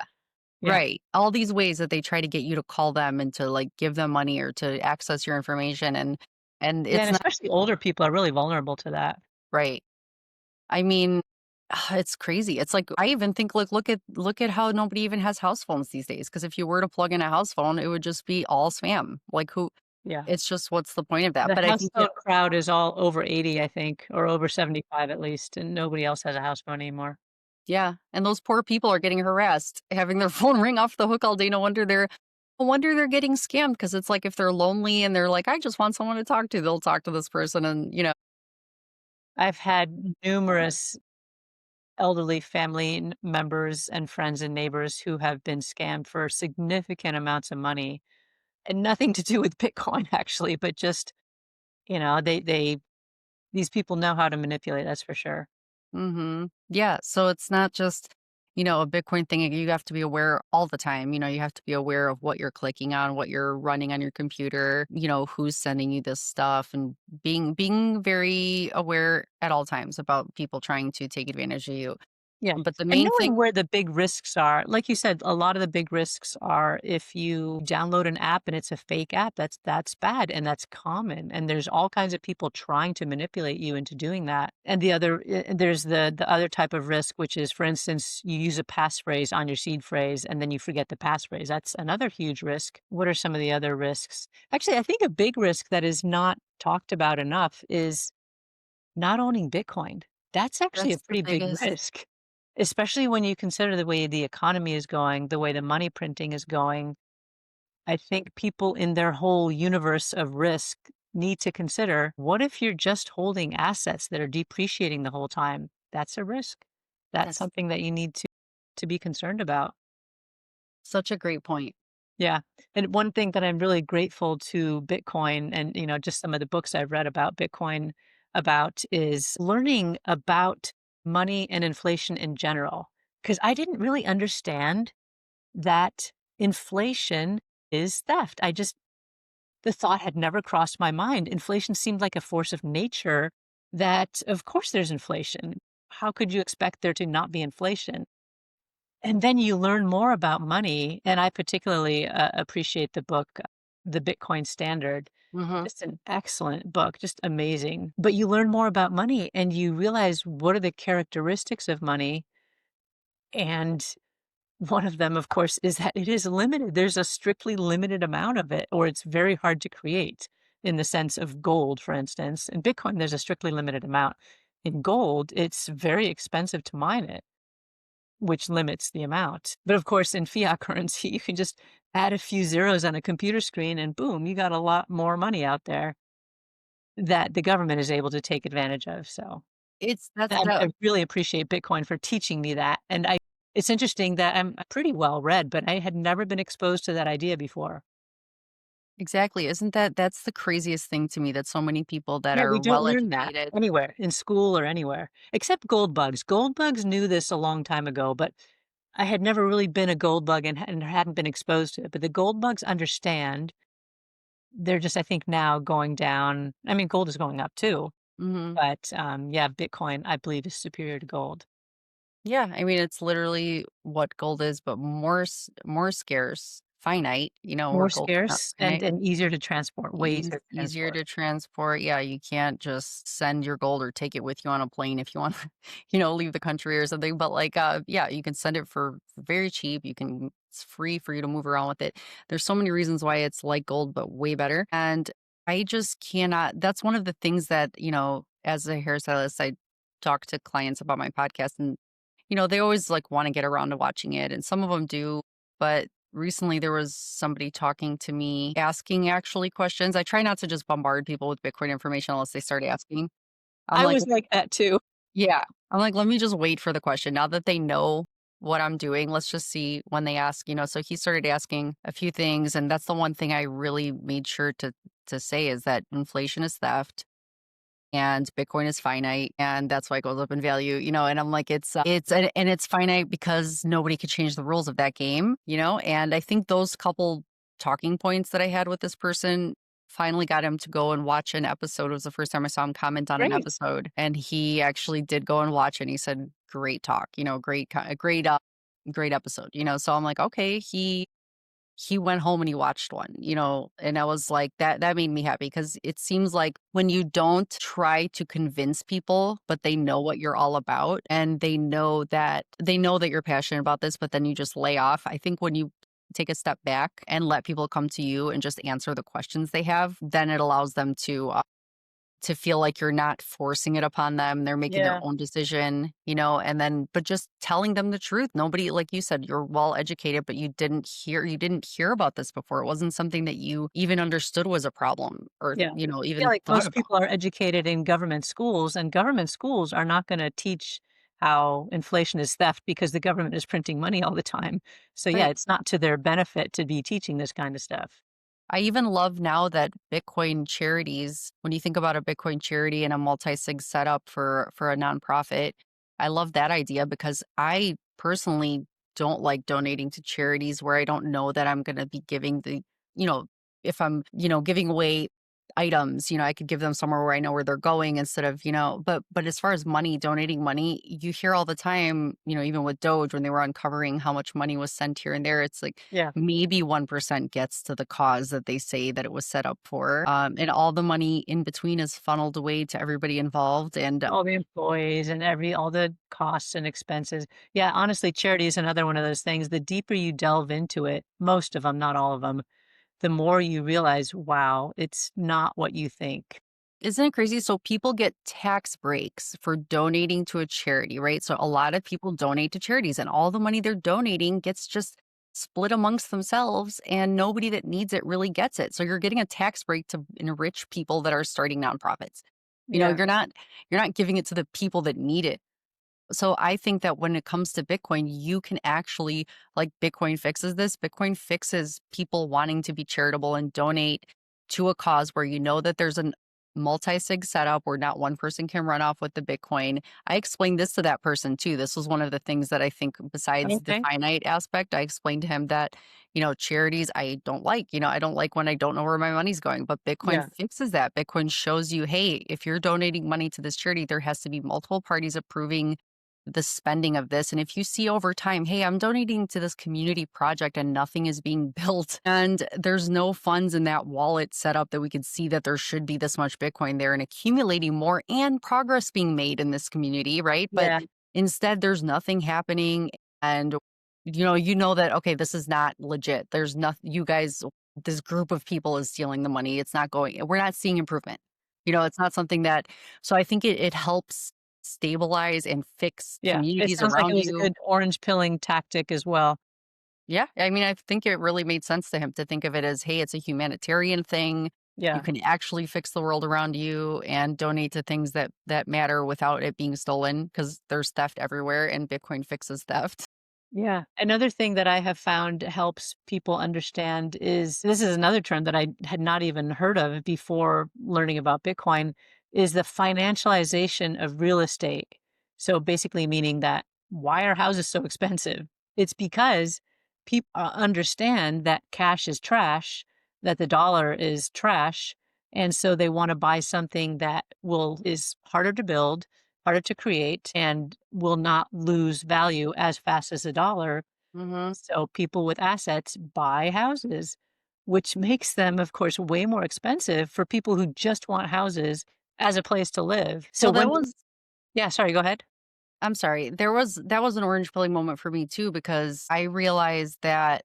[SPEAKER 1] Yeah.
[SPEAKER 2] Right. All these ways that they try to get you to call them and to like give them money or to access your information and
[SPEAKER 1] Yeah, and
[SPEAKER 2] it's not
[SPEAKER 1] especially older people are really vulnerable to that.
[SPEAKER 2] right. I mean, it's crazy. It's like I even think like look at how nobody even has house phones these days because if you were to plug in a house phone, it would just be all spam. Like who
[SPEAKER 1] Yeah.
[SPEAKER 2] it's just what's the point of that?
[SPEAKER 1] The
[SPEAKER 2] But I
[SPEAKER 1] house
[SPEAKER 2] think
[SPEAKER 1] phone crowd is all over 80, I think, or over 75 at least, and nobody else has a house phone anymore.
[SPEAKER 2] yeah, and those poor people are getting harassed, having their phone ring off the hook all day. No wonder they're getting scammed because it's like if they're lonely and they're like, I just want someone to talk to, they'll talk to this person and.
[SPEAKER 1] I've had numerous elderly family members and friends and neighbors who have been scammed for significant amounts of money, and nothing to do with Bitcoin actually, but just, they these people know how to manipulate, that's for sure.
[SPEAKER 2] Yeah. So it's not just, a Bitcoin thing. You have to be aware all the time. You have to be aware of what you're clicking on, what you're running on your computer, who's sending you this stuff and being very aware at all times about people trying to take advantage of you.
[SPEAKER 1] Yeah,
[SPEAKER 2] But the
[SPEAKER 1] and
[SPEAKER 2] main
[SPEAKER 1] knowing
[SPEAKER 2] thing
[SPEAKER 1] where the big risks are, like you said, a lot of the big risks are if you download an app and it's a fake app, that's bad and that's common. And there's all kinds of people trying to manipulate you into doing that. And there's the other type of risk, which is, for instance, you use a passphrase on your seed phrase and then you forget the passphrase. That's another huge risk. What are some of the other risks? Actually, I think a big risk that is not talked about enough is not owning Bitcoin. That's actually a
[SPEAKER 2] that's the
[SPEAKER 1] pretty big
[SPEAKER 2] biggest.
[SPEAKER 1] risk, especially when you consider the way the economy is going, the way the money printing is going. I think people in their whole universe of risk need to consider, what if you're just holding assets that are depreciating the whole time? That's a risk. That's
[SPEAKER 2] That's
[SPEAKER 1] something that you need to be concerned about.
[SPEAKER 2] such a great point.
[SPEAKER 1] Yeah. And one thing that I'm really grateful to Bitcoin and, just some of the books I've read about Bitcoin about is learning about money and inflation in general. Because I didn't really understand that inflation is theft. The thought had never crossed my mind. Inflation seemed like a force of nature that, of course, there's inflation. How could you expect there to not be inflation? And then you learn more about money, and I particularly, appreciate the book, The Bitcoin Standard.
[SPEAKER 2] Mhm.
[SPEAKER 1] It's an excellent book, just amazing. But you learn more about money, and you realize what are the characteristics of money, and one of them, of course, is that it is limited. There's a strictly limited amount of it, or it's very hard to create in the sense of gold, for instance. In Bitcoin, there's a strictly limited amount. In gold, it's very expensive to mine it, which limits the amount. But of course, in fiat currency, you can just add a few zeros on a computer screen and boom, you got a lot more money out there that the government is able to take advantage of. So
[SPEAKER 2] That's
[SPEAKER 1] I
[SPEAKER 2] the
[SPEAKER 1] really appreciate Bitcoin for teaching me that. And it's interesting that I'm pretty well read, but I had never been exposed to that idea before.
[SPEAKER 2] exactly. Isn't that's the craziest thing to me that so many people that
[SPEAKER 1] Yeah,
[SPEAKER 2] are
[SPEAKER 1] we don't
[SPEAKER 2] well
[SPEAKER 1] learn that
[SPEAKER 2] educated.
[SPEAKER 1] anywhere in school or anywhere except gold bugs. Gold bugs knew this a long time ago, but I had never really been a gold bug and hadn't been exposed to it. But the gold bugs understand. They're just, I think, now going down. I mean, gold is going up too,
[SPEAKER 2] Mhm.
[SPEAKER 1] but yeah, Bitcoin, I believe, is superior to gold.
[SPEAKER 2] Yeah, I mean, it's literally what gold is, but more scarce, finite, where
[SPEAKER 1] More
[SPEAKER 2] gold's not
[SPEAKER 1] scarce and
[SPEAKER 2] finite.
[SPEAKER 1] easier to transport, way easier to
[SPEAKER 2] Easier
[SPEAKER 1] transport.
[SPEAKER 2] to transport. Yeah, you can't just send your gold or take it with you on a plane if you want to, leave the country or something. But like, yeah, you can send it for very cheap. It's free for you to move around with it. There's so many reasons why it's like gold, but way better. And I just cannot. That's one of the things that as a hairstylist, I talk to clients about my podcast, and they always like want to get around to watching it, and some of them do, but recently there was somebody talking to me asking actually questions. I try not to just bombard people with Bitcoin information unless they start asking. I'm
[SPEAKER 1] I
[SPEAKER 2] like,
[SPEAKER 1] was like that too.
[SPEAKER 2] yeah. I'm like, let me just wait for the question. Now that they know what I'm doing, let's just see when they ask. So he started asking a few things, and that's the one thing I really made sure to say is that inflation is theft and Bitcoin is finite, and that's why it goes up in value. And I'm like, and it's finite because nobody could change the rules of that game. And I think those couple talking points that I had with this person finally got him to go and watch an episode. It was the first time I saw him comment on an
[SPEAKER 1] Great.
[SPEAKER 2] episode, and he actually did go and watch it, and he said, "Great talk, great episode." So I'm like, okay, he went home and he watched one. And I was like, that made me happy because it seems like when you don't try to convince people, but they know what you're all about and they know that you're passionate about this, but then you just lay off. I think when you take a step back and let people come to you and just answer the questions they have, then it allows them to feel like you're not forcing it upon them. They're making their
[SPEAKER 1] Yeah.
[SPEAKER 2] own decision, and then but just telling them the truth. Nobody, like you said, you're well educated, but you didn't hear about this before. It wasn't something that you even understood was a problem or,
[SPEAKER 1] Yeah. Yeah,
[SPEAKER 2] even
[SPEAKER 1] like
[SPEAKER 2] thought
[SPEAKER 1] most
[SPEAKER 2] about.
[SPEAKER 1] people are educated in government schools, and government schools are not gonna teach how inflation is theft because the government is printing money all the time. So, yeah,
[SPEAKER 2] Right.
[SPEAKER 1] it's not to their benefit to be teaching this kind of stuff.
[SPEAKER 2] I even love now that Bitcoin charities, when you think about a Bitcoin charity and a multi-sig setup for a nonprofit, I love that idea because I personally don't like donating to charities where I don't know that I'm going to be giving you know, if I'm, giving away items, I could give them somewhere where I know where they're going instead of, but as far as money, donating money, you hear all the time, even with Doge when they were uncovering how much money was sent here and there, it's like
[SPEAKER 1] Yeah.
[SPEAKER 2] maybe 1% gets to the cause that they say that it was set up for. And all the money in between is funneled away to everybody involved. And
[SPEAKER 1] All the employees and all the costs and expenses. Yeah, honestly, charity is another one of those things. The deeper you delve into it, most of them, not all of them, the more you realize, wow, it's not what you think.
[SPEAKER 2] isn't it crazy? So people get tax breaks for donating to a charity, right? So a lot of people donate to charities and all the money they're donating gets just split amongst themselves and nobody that needs it really gets it. So you're getting a tax break to enrich people that are starting nonprofits.
[SPEAKER 1] Yeah.
[SPEAKER 2] You're not giving it to the people that need it. So I think that when it comes to Bitcoin, you can actually, like Bitcoin fixes this. Bitcoin fixes people wanting to be charitable and donate to a cause where you know that there's a multi-sig setup where not one person can run off with the Bitcoin. I explained this to that person too. This was one of the things that I think besides the
[SPEAKER 1] Okay.
[SPEAKER 2] finite aspect, I explained to him that, charities I don't like. I don't like when I don't know where my money's going, but Bitcoin
[SPEAKER 1] Yeah.
[SPEAKER 2] fixes that. Bitcoin shows you, hey, if you're donating money to this charity, there has to be multiple parties approving the spending of this. And if you see over time, hey, I'm donating to this community project and nothing is being built and there's no funds in that wallet set up that we could see that there should be this much Bitcoin there and accumulating more and progress being made in this community, right? But
[SPEAKER 1] Yeah.
[SPEAKER 2] instead, there's nothing happening. And, you know that, okay, this is not legit. There's nothing, you guys, this group of people is stealing the money. It's not going, we're not seeing improvement. It's not something that, so I think it helps stabilize and fix
[SPEAKER 1] Yeah. It
[SPEAKER 2] communities
[SPEAKER 1] sounds like it
[SPEAKER 2] around
[SPEAKER 1] was a
[SPEAKER 2] you.
[SPEAKER 1] good orange pilling tactic as well.
[SPEAKER 2] Yeah, I mean, I think it really made sense to him to think of it as, hey, it's a humanitarian thing. You
[SPEAKER 1] Yeah.
[SPEAKER 2] can actually fix the world around you and donate to things that matter without it being stolen because there's theft everywhere and Bitcoin fixes theft.
[SPEAKER 1] Yeah. Another thing that I have found helps people understand is this is another term that I had not even heard of before learning about Bitcoin is the financialization of real estate. So basically meaning that why are houses so expensive? It's because people understand that cash is trash, that the dollar is trash, and so they want to buy something that will is harder to build, harder to create, and will not lose value as fast as a dollar.
[SPEAKER 2] Hmm.
[SPEAKER 1] So people with assets buy houses, which makes them, of course, way more expensive for people who just want houses as a place to live. So
[SPEAKER 2] Well, that
[SPEAKER 1] when
[SPEAKER 2] was
[SPEAKER 1] yeah, sorry, go ahead.
[SPEAKER 2] I'm sorry. That was an orange pilling moment for me too because I realized that,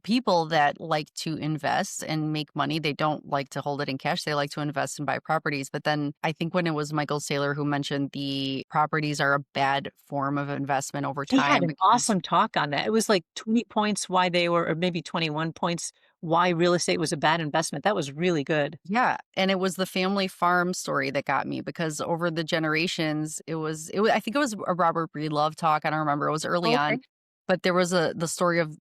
[SPEAKER 2] people that like to invest and make money, they don't like to hold it in cash. They like to invest and buy properties. But then I think when it was Michael Saylor who mentioned the properties are a bad form of investment over
[SPEAKER 1] He had
[SPEAKER 2] time
[SPEAKER 1] an
[SPEAKER 2] because
[SPEAKER 1] awesome talk on that. It was like 20 points why they were or maybe 21 points why real estate was a bad investment. That was really good.
[SPEAKER 2] yeah, and it was the family farm story that got me because over the generations, it was I think it was a Robert Breedlove talk. I don't remember. It was early on,
[SPEAKER 1] Okay.
[SPEAKER 2] but there was the story of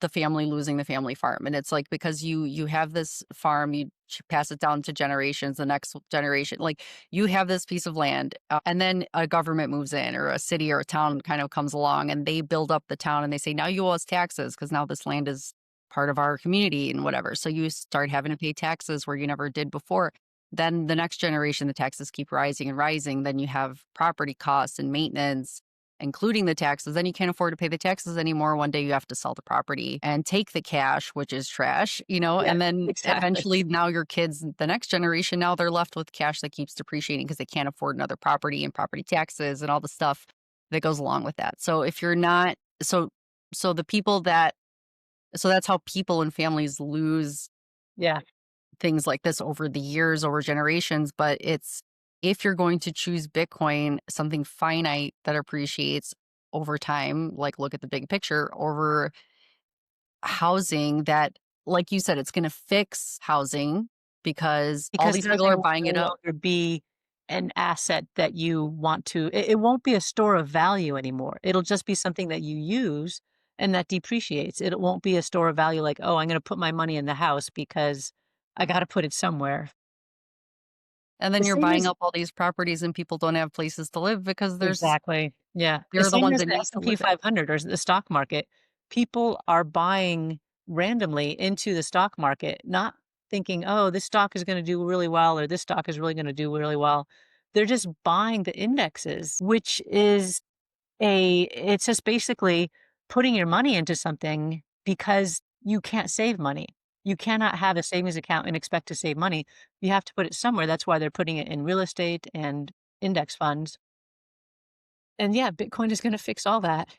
[SPEAKER 2] the family losing the family farm, and it's like because you have this farm, you pass it down to generations, the next generation, like you have this piece of land, and then a government moves in, or a city or a town kind of comes along, and they build up the town, and they say now you owe us taxes because now this land is part of our community and whatever. So you start having to pay taxes where you never did before. Then the next generation, the taxes keep rising and rising. Then you have property costs and maintenance including the taxes, then you can't afford to pay the taxes anymore. One day you have to sell the property and take the cash, which is trash,
[SPEAKER 1] Yeah,
[SPEAKER 2] and then
[SPEAKER 1] exactly.
[SPEAKER 2] eventually now your kids, the next generation, now they're left with cash that keeps depreciating because they can't afford another property and property taxes and all the stuff that goes along with that. So if you're not, so the people that, so that's how people and families lose
[SPEAKER 1] Yeah.
[SPEAKER 2] things like this over the years, over generations, but it's if you're going to choose Bitcoin, something finite that appreciates over time, like look at the big picture over housing that, like you said, it's going to fix housing because all
[SPEAKER 1] Because
[SPEAKER 2] these
[SPEAKER 1] then
[SPEAKER 2] people
[SPEAKER 1] they
[SPEAKER 2] are
[SPEAKER 1] will
[SPEAKER 2] buying
[SPEAKER 1] no
[SPEAKER 2] it up.
[SPEAKER 1] longer be an asset that you want to it won't be a store of value anymore. It'll just be something that you use and that depreciates. It won't be a store of value like, "Oh, I'm gonna put my money in the house because I gotta put it somewhere."
[SPEAKER 2] And
[SPEAKER 1] The
[SPEAKER 2] then you're
[SPEAKER 1] same
[SPEAKER 2] buying
[SPEAKER 1] as
[SPEAKER 2] up all these properties and people don't have places to live because
[SPEAKER 1] exactly, yeah. The
[SPEAKER 2] they're the
[SPEAKER 1] same
[SPEAKER 2] ones
[SPEAKER 1] as
[SPEAKER 2] that
[SPEAKER 1] the
[SPEAKER 2] need to
[SPEAKER 1] S&P
[SPEAKER 2] live it.
[SPEAKER 1] 500 or the stock market. People are buying randomly into the stock market, not thinking, "Oh, this stock is gonna do really well," or "This stock is really gonna do really well." They're just buying the indexes, which is it's just basically putting your money into something because you can't save money. You cannot have a savings account and expect to save money. You have to put it somewhere. That's why they're putting it in real estate and index funds. And yeah, Bitcoin is gonna fix all that.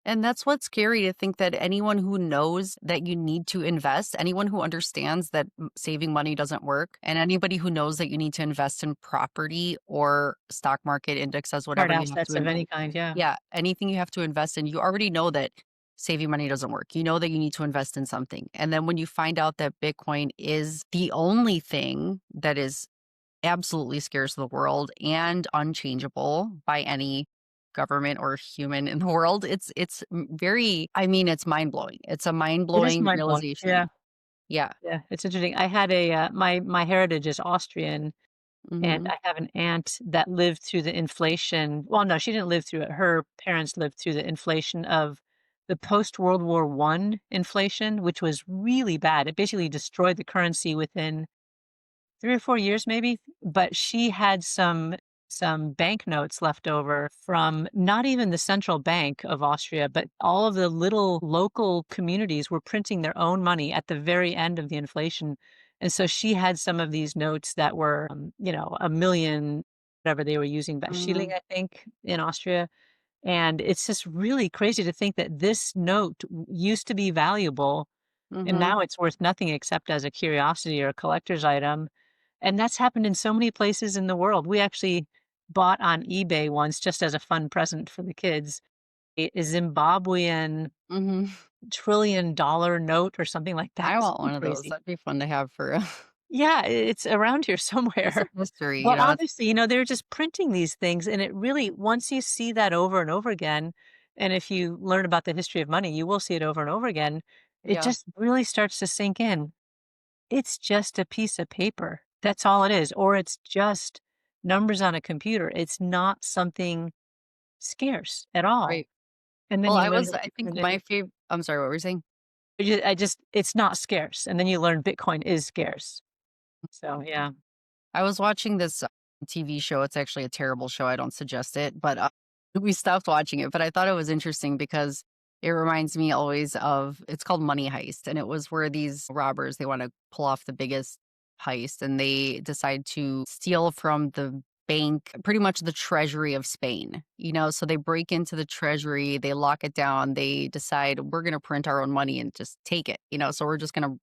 [SPEAKER 2] And that's what's scary to think that anyone who knows that you need to invest, anyone who understands that saving money doesn't work, and anybody who knows that you need to invest in property or stock market indexes,
[SPEAKER 1] Hard
[SPEAKER 2] whatever you have
[SPEAKER 1] assets
[SPEAKER 2] to,
[SPEAKER 1] of any kind, yeah.
[SPEAKER 2] yeah, anything you have to invest in, you already know that saving money doesn't work. You know that you need to invest in something. And then when you find out that Bitcoin is the only thing that is absolutely scarce to the world and unchangeable by any government or human in the world. Very, I mean, it's mind-blowing. It's a
[SPEAKER 1] It is
[SPEAKER 2] mind-blowing
[SPEAKER 1] mind-blowing. Yeah,
[SPEAKER 2] realization. Yeah.
[SPEAKER 1] yeah, it's interesting. I had my heritage is Austrian, and
[SPEAKER 2] Mhm.
[SPEAKER 1] I have an aunt that lived through the inflation. Well, no, she didn't live through it. Her parents lived through the inflation of the post World War I inflation, which was really bad. It basically destroyed the currency within 3 or 4 years maybe, but she had some banknotes left over from not even the central bank of Austria, but all of the little local communities were printing their own money at the very end of the inflation, and so she had some of these notes that were, 1,000,000, whatever they were using, but Schilling,
[SPEAKER 2] Mhm.
[SPEAKER 1] I think, in Austria, and it's just really crazy to think that this note used to be valuable, and
[SPEAKER 2] Mhm.
[SPEAKER 1] now it's worth nothing except as a curiosity or a collector's item, and that's happened in so many places in the world. We actually bought on eBay once just as a fun present for the kids, a Zimbabwean
[SPEAKER 2] Mhm.
[SPEAKER 1] $1,000,000,000,000 note or something like that,
[SPEAKER 2] I want
[SPEAKER 1] something
[SPEAKER 2] one of those.
[SPEAKER 1] crazy.
[SPEAKER 2] That'd be fun to have for a
[SPEAKER 1] Yeah, it's around here
[SPEAKER 2] piece of
[SPEAKER 1] somewhere.
[SPEAKER 2] history,
[SPEAKER 1] But
[SPEAKER 2] It's
[SPEAKER 1] obviously, they're just printing these things, and it really once you see that over and over again, and if you learn about the history of money, you will see it over and over again, it
[SPEAKER 2] yeah,
[SPEAKER 1] just really starts to sink in. It's just a piece of paper. That's all it is, or it's just numbers on a computer. It's not something scarce at all.
[SPEAKER 2] right.
[SPEAKER 1] And then
[SPEAKER 2] Well,
[SPEAKER 1] you learn that
[SPEAKER 2] I think
[SPEAKER 1] Bitcoin
[SPEAKER 2] my
[SPEAKER 1] is
[SPEAKER 2] favorite. I'm sorry, what were you saying?
[SPEAKER 1] I just it's not scarce, and then you learn Bitcoin is scarce. So, yeah.
[SPEAKER 2] I was watching this TV show. It's actually a terrible show. I don't suggest it, but we stopped watching it. But I thought it was interesting because it reminds me always of it's called Money Heist, and it was where these robbers they want to pull off the biggest heist, and they decide to steal from the bank, pretty much the treasury of Spain. So they break into the treasury, they lock it down, they decide we're going to print our own money and just take it. So we're just going to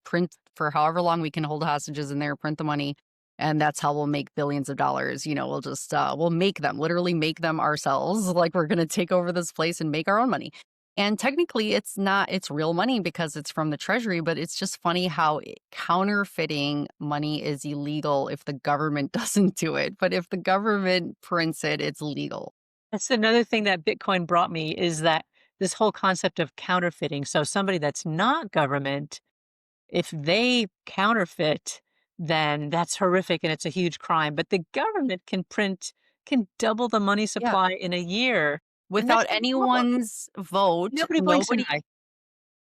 [SPEAKER 2] print for however long we can hold hostages in there, print the money, and that's how we'll make billions of dollars. We'll just we'll make them, literally make them ourselves. Like we're gonna take over this place and make our own money. And technically it's not it's real money because it's from the treasury, but it's just funny how counterfeiting money is illegal if the government doesn't do it. But if the government prints it, it's legal.
[SPEAKER 1] That's another thing that Bitcoin brought me is that this whole concept of counterfeiting. So somebody that's not government, if they counterfeit, then that's horrific and it's a huge crime. But the government can double the money
[SPEAKER 2] Yeah.
[SPEAKER 1] supply in a year, and
[SPEAKER 2] Without
[SPEAKER 1] that's no problem.
[SPEAKER 2] anyone's vote,
[SPEAKER 1] Nobody blinks an eye.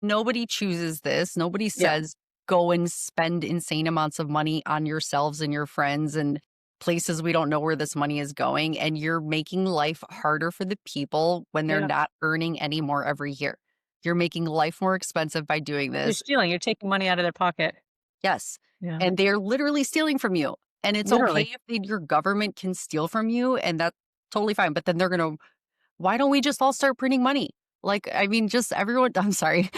[SPEAKER 2] nobody chooses this. Nobody
[SPEAKER 1] Yeah.
[SPEAKER 2] says, "Go and spend insane amounts of money on yourselves and your friends and places we don't know where this money is going," and you're making life harder for the people when they're
[SPEAKER 1] Yeah.
[SPEAKER 2] not earning any more every year. You're making life more expensive by doing
[SPEAKER 1] You're
[SPEAKER 2] this.
[SPEAKER 1] stealing, you're taking money out of their pocket.
[SPEAKER 2] Yes,
[SPEAKER 1] Yeah.
[SPEAKER 2] and they're literally stealing from you, and it's okay
[SPEAKER 1] Literally.
[SPEAKER 2] if your government can steal from you, and that's totally fine, but then they're gonna why don't we just all start printing money? Like, I mean, just everyone I'm sorry,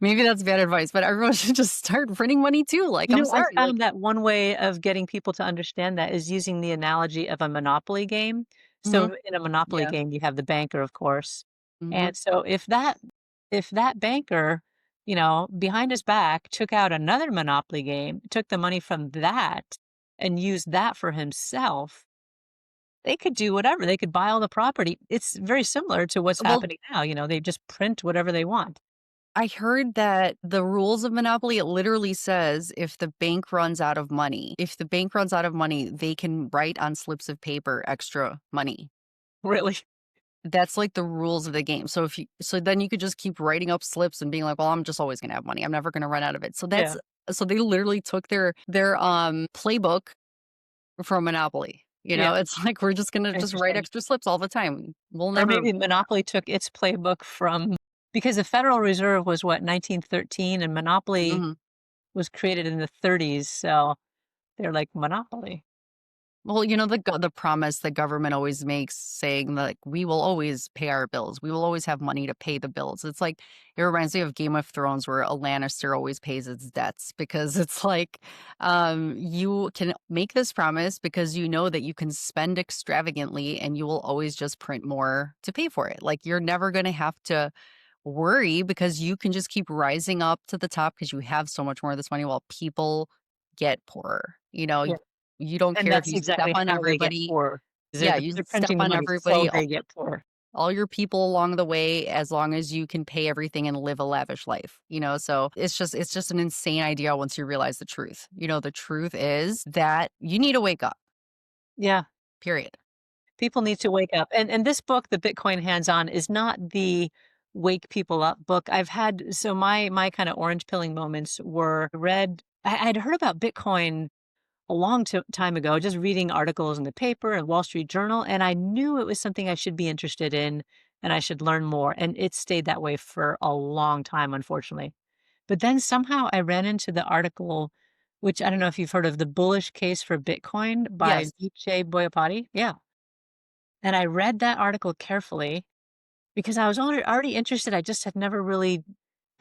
[SPEAKER 2] maybe that's bad advice, but everyone should just start printing money too. Like, I'm
[SPEAKER 1] I
[SPEAKER 2] sorry, like
[SPEAKER 1] found that one way of getting people to understand that is using the analogy of a Monopoly game.
[SPEAKER 2] mhm,
[SPEAKER 1] So in a Monopoly
[SPEAKER 2] yeah,
[SPEAKER 1] game, you have the banker, of course.
[SPEAKER 2] mhm.
[SPEAKER 1] And so if that banker, behind his back took out another Monopoly game, took the money from that and used that for himself, they could do whatever. They could buy all the property. It's very similar to what's
[SPEAKER 2] Well,
[SPEAKER 1] happening now. They just print whatever they want.
[SPEAKER 2] I heard that the rules of Monopoly, it literally says if the bank runs out of money, they can write on slips of paper extra money.
[SPEAKER 1] Really.
[SPEAKER 2] That's like the rules of the game. So then you could just keep writing up slips and being like, "Well, I'm just always gonna have money. I'm never gonna run out of it." So
[SPEAKER 1] Yeah.
[SPEAKER 2] So they literally took their playbook from Monopoly. You
[SPEAKER 1] Yeah,
[SPEAKER 2] know, it's like we're just gonna just write
[SPEAKER 1] interesting.
[SPEAKER 2] extra slips all the time. We'll
[SPEAKER 1] Or
[SPEAKER 2] never.
[SPEAKER 1] maybe Monopoly took its playbook from because the Federal Reserve was what, 1913, and Monopoly
[SPEAKER 2] Mhm.
[SPEAKER 1] was created in the 30s, so they're like, "Monopoly."
[SPEAKER 2] Well, you know, the promise the government always makes saying that, like, "We will always pay our bills. We will always have money to pay the bills." It's like it reminds me of Game of Thrones where a Lannister always pays its debts because it's like, you can make this promise because you know that you can spend extravagantly and you will always just print more to pay for it. Like, you're never gonna have to worry because you can just keep rising up to the top because you have so much more of this money while people get poorer. You know,
[SPEAKER 1] Yeah,
[SPEAKER 2] you don't
[SPEAKER 1] and
[SPEAKER 2] care if
[SPEAKER 1] that's
[SPEAKER 2] you step
[SPEAKER 1] exactly
[SPEAKER 2] on
[SPEAKER 1] how they get
[SPEAKER 2] everybody.
[SPEAKER 1] poor.
[SPEAKER 2] Yeah, you
[SPEAKER 1] They're
[SPEAKER 2] step
[SPEAKER 1] printing the
[SPEAKER 2] on
[SPEAKER 1] money so
[SPEAKER 2] everybody,
[SPEAKER 1] they get poor.
[SPEAKER 2] all your people along the way as long as you can pay everything and live a lavish life, you know? So it's just an insane idea once you realize the truth. You know, the truth is that you need to wake up,
[SPEAKER 1] Yeah.
[SPEAKER 2] period.
[SPEAKER 1] People need to wake up. And this book, The Bitcoin Hands-On, is not the wake people up book. I've had so my kind of orange pilling moments were read I'd heard about Bitcoin a long time ago, just reading articles in the paper and Wall Street Journal, and I knew it was something I should be interested in and I should learn more. And it stayed that way for a long time, unfortunately. But then somehow I ran into the article, which I don't know if you've heard of, The Bullish Case for Bitcoin by
[SPEAKER 2] Yes.
[SPEAKER 1] Nietzsche Boyapati. Yeah. And I read that article carefully because I was already interested. I just had never really,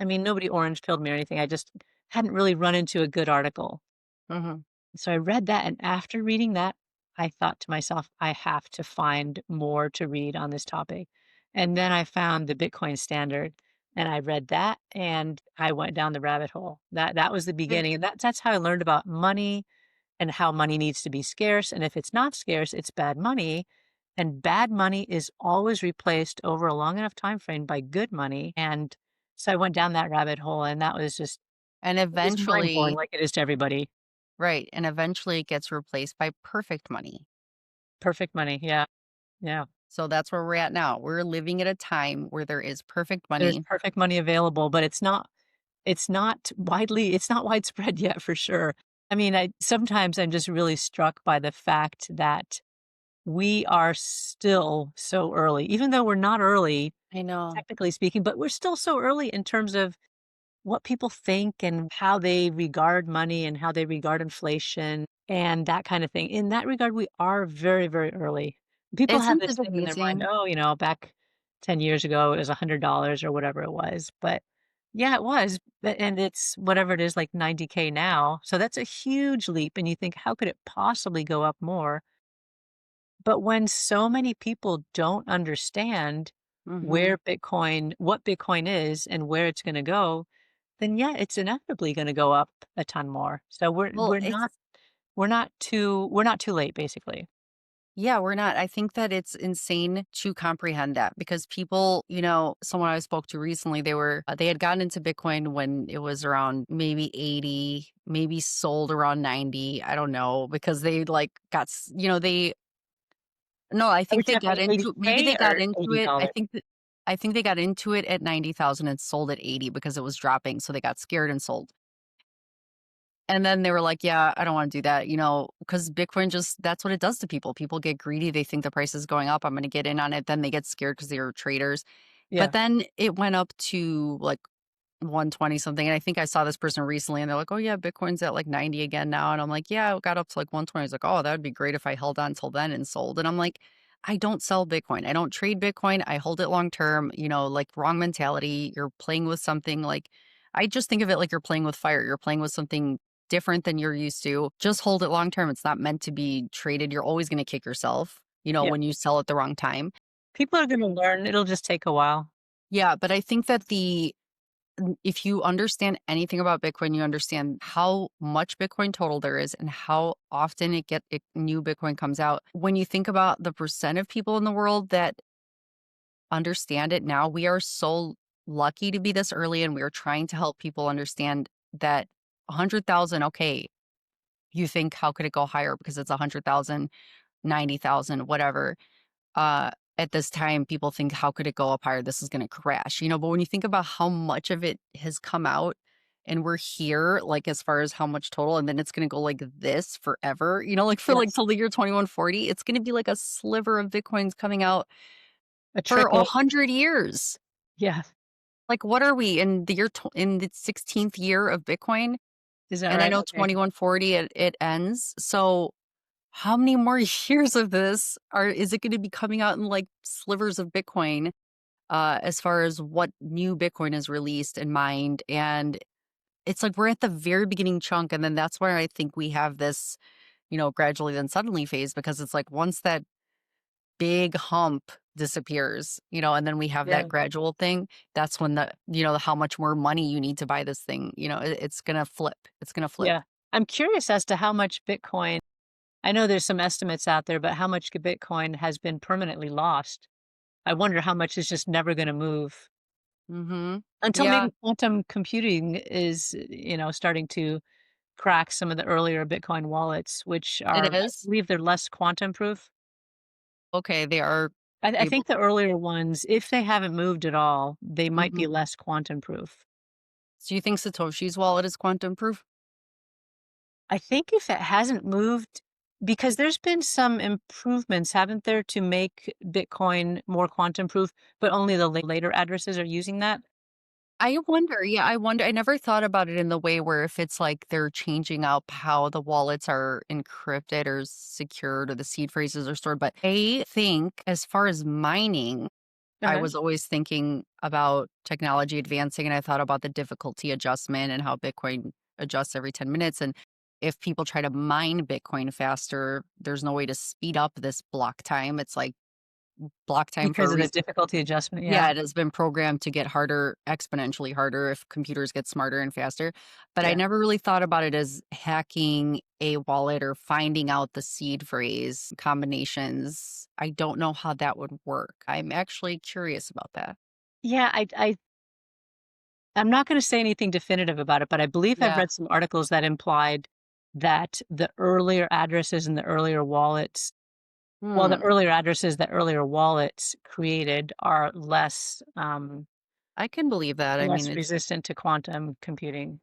[SPEAKER 1] I mean, nobody orange pilled me or anything. I just hadn't really run into a good article.
[SPEAKER 2] Mhm.
[SPEAKER 1] So I read that, and after reading that, I thought to myself, I have to find more to read on this topic. And then I found the Bitcoin Standard, and I read that, and I went down the rabbit hole. That was the
[SPEAKER 2] It
[SPEAKER 1] beginning, and that's how I learned about money and how money needs to be scarce, and if it's not scarce, it's bad money, and bad money is always replaced over a long enough time frame by good money, and so I went down that rabbit hole, and that was just
[SPEAKER 2] and
[SPEAKER 1] it was mind-blowing
[SPEAKER 2] eventually
[SPEAKER 1] like it is to everybody.
[SPEAKER 2] right, and eventually it gets replaced by perfect money.
[SPEAKER 1] Perfect money, yeah, yeah.
[SPEAKER 2] So that's where we're at now. We're living at a time where there is perfect
[SPEAKER 1] There's
[SPEAKER 2] money.
[SPEAKER 1] perfect money available, but it's not widespread yet for sure. I mean, I sometimes I'm just really struck by the fact that we are still so early, even though we're not early,
[SPEAKER 2] I know.
[SPEAKER 1] technically speaking, but we're still so early in terms of what people think and how they regard money and how they regard inflation and that kind of thing. In that regard, we are very, very early. People have
[SPEAKER 2] Isn't
[SPEAKER 1] this
[SPEAKER 2] it
[SPEAKER 1] thing in their mind,
[SPEAKER 2] amazing?
[SPEAKER 1] oh, back 10 years ago, it was $100 or whatever it was. But yeah, it was. And it's whatever it is, like 90K now. So that's a huge leap. And you think, how could it possibly go up more? But when so many people don't understand
[SPEAKER 2] Mhm.
[SPEAKER 1] what Bitcoin is and where it's gonna go, then yeah, it's inevitably gonna go up a ton more. So
[SPEAKER 2] Well, it's
[SPEAKER 1] we're not too late, basically.
[SPEAKER 2] yeah, we're not. I think that it's insane to comprehend that because people, you know, someone I spoke to recently, they had gotten into Bitcoin when it was around maybe 80, maybe sold around 90. I don't know because they like you know, they no, I
[SPEAKER 1] Are we
[SPEAKER 2] think they got
[SPEAKER 1] talking
[SPEAKER 2] into maybe
[SPEAKER 1] 80K
[SPEAKER 2] they got
[SPEAKER 1] or
[SPEAKER 2] into it.
[SPEAKER 1] $80?
[SPEAKER 2] I think they got into it at 90,000 and sold at 80 because it was dropping, so they got scared and sold. And then they were like, "Yeah, I don't wanna do that," you know, because Bitcoin just that's what it does to people. People get greedy, they think the price is going up, "I'm gonna get in on it," then they get scared because 'cause they're traders. But
[SPEAKER 1] Yeah.
[SPEAKER 2] then it went up to, like, 120 something, and I think I saw this person recently, and they're like, "Oh, yeah, Bitcoin's at, like, 90 again now," and I'm like, "Yeah, it got up to, like, 120." He's like, "Oh, that would be great if I held on till then and sold," and I'm like, "I don't sell Bitcoin. I don't trade Bitcoin. I hold it long term," you know, like, wrong mentality. You're playing with something, like I just think of it like you're playing with fire. You're playing with something different than you're used to. Just hold it long term. It's not meant to be traded. You're always gonna kick yourself, you know,
[SPEAKER 1] Yeah.
[SPEAKER 2] when you sell at the wrong time.
[SPEAKER 1] People are gonna learn, it'll just take a while.
[SPEAKER 2] Yeah, but I think that if you understand anything about Bitcoin, you understand how much Bitcoin total there is and how often new Bitcoin comes out. When you think about the percent of people in the world that understand it now, we are so lucky to be this early and we are trying to help people understand that 100,000, okay, you think how could it go higher because it's 100,000, 90,000, whatever. uh, at this time, people think, how could it go up higher? This is going to crash, you know. But when you think about how much of it has come out and we're here, like, as far as how much total, and then it's gonna go like this forever, like, for, like,
[SPEAKER 1] Yes.
[SPEAKER 2] till the year 2140, it's gonna be like a sliver of Bitcoins coming out
[SPEAKER 1] A
[SPEAKER 2] for
[SPEAKER 1] trickle.
[SPEAKER 2] 100 years.
[SPEAKER 1] Yeah.
[SPEAKER 2] Like, what are we in the 16th year of Bitcoin?
[SPEAKER 1] Is that
[SPEAKER 2] And I
[SPEAKER 1] right?
[SPEAKER 2] know
[SPEAKER 1] Okay.
[SPEAKER 2] 2140 it ends, so how many more years of this is it gonna be coming out in, like, slivers of Bitcoin, as far as what new Bitcoin is released and mined, and it's like we're at the very beginning chunk, and then that's where I think we have this, gradually then suddenly phase because it's like once that big hump disappears, and then we have that
[SPEAKER 1] Yeah.
[SPEAKER 2] gradual thing, that's when how much more money you need to buy this thing, it's gonna flip. It's gonna flip.
[SPEAKER 1] Yeah. I'm curious as to how much Bitcoin, I know there's some estimates out there, but how much Bitcoin has been permanently lost? I wonder how much is just never gonna move
[SPEAKER 2] Mhm.
[SPEAKER 1] until
[SPEAKER 2] Yeah,
[SPEAKER 1] maybe quantum computing is, starting to crack some of the earlier Bitcoin wallets, which
[SPEAKER 2] it
[SPEAKER 1] are, I
[SPEAKER 2] is.
[SPEAKER 1] believe they're less quantum proof.
[SPEAKER 2] Okay, they are
[SPEAKER 1] I
[SPEAKER 2] able
[SPEAKER 1] think the earlier ones, if they haven't moved at all, they might be
[SPEAKER 2] Mhm.
[SPEAKER 1] less quantum proof.
[SPEAKER 2] So you think Satoshi's wallet is quantum proof?
[SPEAKER 1] I think if it hasn't moved, because there's been some improvements, haven't there, to make Bitcoin more quantum proof, but only the later addresses are using that?
[SPEAKER 2] I wonder, yeah, I wonder. I never thought about it in the way where if it's like they're changing up how the wallets are encrypted or secured or the seed phrases are stored. But I think as far as mining, I
[SPEAKER 1] Uh-huh.
[SPEAKER 2] was always thinking about technology advancing and I thought about the difficulty adjustment and how Bitcoin adjusts every 10 minutes. And if people try to mine Bitcoin faster, there's no way to speed up this block time. It's like block time for a
[SPEAKER 1] Because of the
[SPEAKER 2] reason.
[SPEAKER 1] difficulty adjustment,
[SPEAKER 2] Yeah,
[SPEAKER 1] yeah.
[SPEAKER 2] it has been programmed to get harder, exponentially harder if computers get smarter and faster. But I
[SPEAKER 1] Yeah.
[SPEAKER 2] never really thought about it as hacking a wallet or finding out the seed phrase combinations. I don't know how that would work. I'm actually curious about that.
[SPEAKER 1] Yeah, I'm not gonna say anything definitive about it, but I believe I've
[SPEAKER 2] Yeah.
[SPEAKER 1] read some articles that implied that the earlier addresses and the earlier wallets, well, the
[SPEAKER 2] Hmm.
[SPEAKER 1] earlier addresses that earlier wallets created are
[SPEAKER 2] I can believe that. I mean,
[SPEAKER 1] less
[SPEAKER 2] it's
[SPEAKER 1] resistant to quantum computing.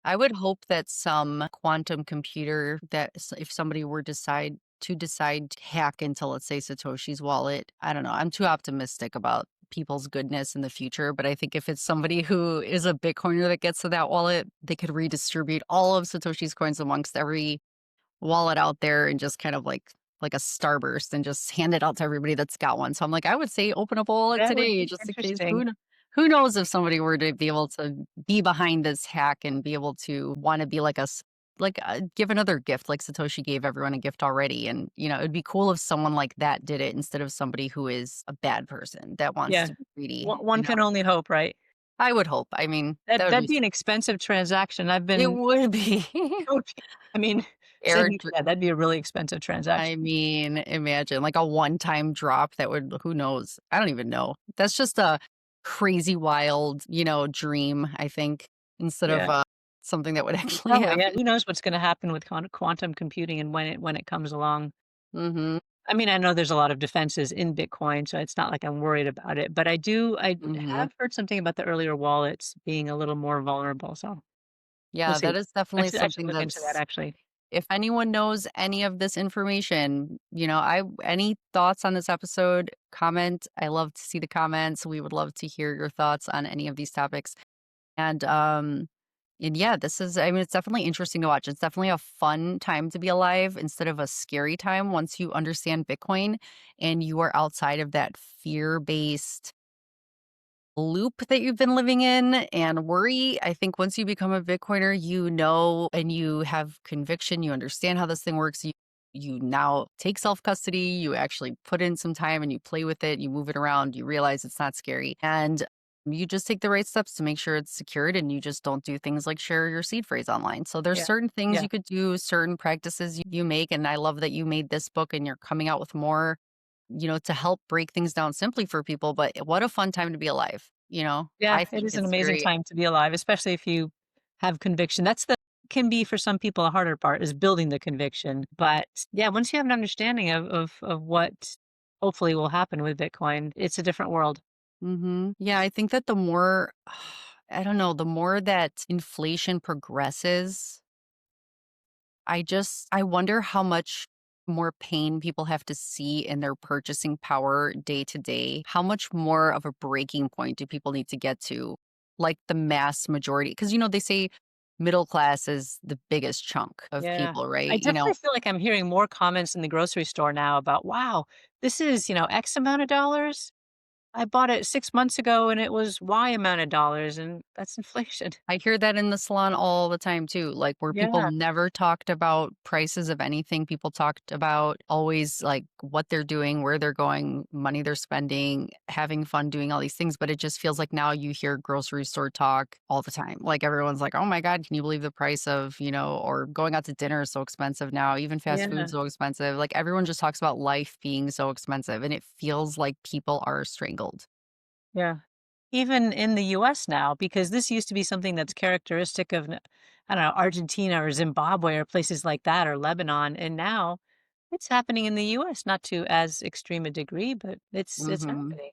[SPEAKER 2] I would hope that some quantum computer if somebody were decide to hack into, let's say, Satoshi's wallet, I don't know. I'm too optimistic about people's goodness in the future, but I think if it's somebody who is a Bitcoiner that gets to that wallet, they could redistribute all of Satoshi's coins amongst every wallet out there and just kind of like a starburst and just hand it out to everybody that's got one. So I'm like, I would say open up a wallet
[SPEAKER 1] That would
[SPEAKER 2] today
[SPEAKER 1] be
[SPEAKER 2] just in case.
[SPEAKER 1] interesting.
[SPEAKER 2] Who knows if somebody were to be able to be behind this hack and be able to want to be like give another gift like Satoshi gave everyone a gift already. And it'd be cool if someone like that did it instead of somebody who is a bad person that wants
[SPEAKER 1] Yeah.
[SPEAKER 2] to be greedy.
[SPEAKER 1] One can only hope, right?
[SPEAKER 2] I would hope. I mean, that would
[SPEAKER 1] That'd
[SPEAKER 2] be
[SPEAKER 1] be an expensive transaction. I've
[SPEAKER 2] it
[SPEAKER 1] been
[SPEAKER 2] would be.
[SPEAKER 1] I mean,
[SPEAKER 2] Air
[SPEAKER 1] saving for that, that'd be a really expensive
[SPEAKER 2] I
[SPEAKER 1] transaction.
[SPEAKER 2] mean, imagine like a one-time drop that would who knows? I don't even know. That's just a crazy wild, dream, I think, instead of
[SPEAKER 1] Yeah.
[SPEAKER 2] something that would actually
[SPEAKER 1] Probably, yeah,
[SPEAKER 2] happen.
[SPEAKER 1] who knows what's gonna happen with quantum computing and when it comes along.
[SPEAKER 2] Mhm.
[SPEAKER 1] I mean, I know there's a lot of defenses in Bitcoin, so it's not like I'm worried about it, but I
[SPEAKER 2] Mhm.
[SPEAKER 1] have heard something about the earlier wallets being a little more vulnerable, so we'll
[SPEAKER 2] Yeah,
[SPEAKER 1] see.
[SPEAKER 2] that is definitely
[SPEAKER 1] I should
[SPEAKER 2] something
[SPEAKER 1] look into that
[SPEAKER 2] that's
[SPEAKER 1] actually.
[SPEAKER 2] if anyone knows any of this information, I any thoughts on this episode, comment. I love to see the comments. We would love to hear your thoughts on any of these topics. And yeah, I mean, it's definitely interesting to watch. It's definitely a fun time to be alive instead of a scary time once you understand Bitcoin and you are outside of that fear-based loop that you've been living in and worry. I think once you become a Bitcoiner, and you have conviction, you understand how this thing works. You now take self-custody, you actually put in some time and you play with it, you move it around, you realize it's not scary. And you just take the right steps to make sure it's secured and you just don't do things like share your seed phrase online. So there's
[SPEAKER 1] Yeah.
[SPEAKER 2] certain things
[SPEAKER 1] Yeah.
[SPEAKER 2] you could do, certain practices you make. And I love that you made this book and you're coming out with more to help break things down simply for people, but what a fun time to be alive,
[SPEAKER 1] Yeah,
[SPEAKER 2] I
[SPEAKER 1] it
[SPEAKER 2] think
[SPEAKER 1] is an
[SPEAKER 2] it's
[SPEAKER 1] amazing
[SPEAKER 2] very
[SPEAKER 1] time to be alive, especially if you have conviction. That's the can be for some people a harder part is building the conviction. But yeah, once you have an understanding of what hopefully will happen with Bitcoin, it's a different world.
[SPEAKER 2] Yeah, I think that the more I don't know, the more that inflation progresses, I wonder how much more pain people have to see in their purchasing power day to day. How much more of a breaking point do people need to get to? Like the mass majority, because they say middle class is the biggest chunk of
[SPEAKER 1] Yeah.
[SPEAKER 2] people,
[SPEAKER 1] I
[SPEAKER 2] right?
[SPEAKER 1] definitely feel like I'm hearing more comments in the grocery store now about, "Wow, this is, X amount of dollars. I bought it 6 months ago and it was Y amount of dollars," and that's inflation.
[SPEAKER 2] I hear that in the salon all the time too, like where people
[SPEAKER 1] Yeah,
[SPEAKER 2] never talked about prices of anything. People talked about always like what they're doing, where they're going, money they're spending, having fun doing all these things. But it just feels like now you hear grocery store talk all the time. Like everyone's like, oh my God, can you believe the price of, or going out to dinner is so expensive now, even fast food
[SPEAKER 1] yeah,
[SPEAKER 2] so expensive. Like everyone just talks about life being so expensive and it feels like people are strangled.
[SPEAKER 1] yeah. Even in the US now, because this used to be something that's characteristic of, I don't know, Argentina or Zimbabwe or places like that or Lebanon, and now it's happening in the US, not to as extreme a degree, but it's
[SPEAKER 2] Hmm.
[SPEAKER 1] happening.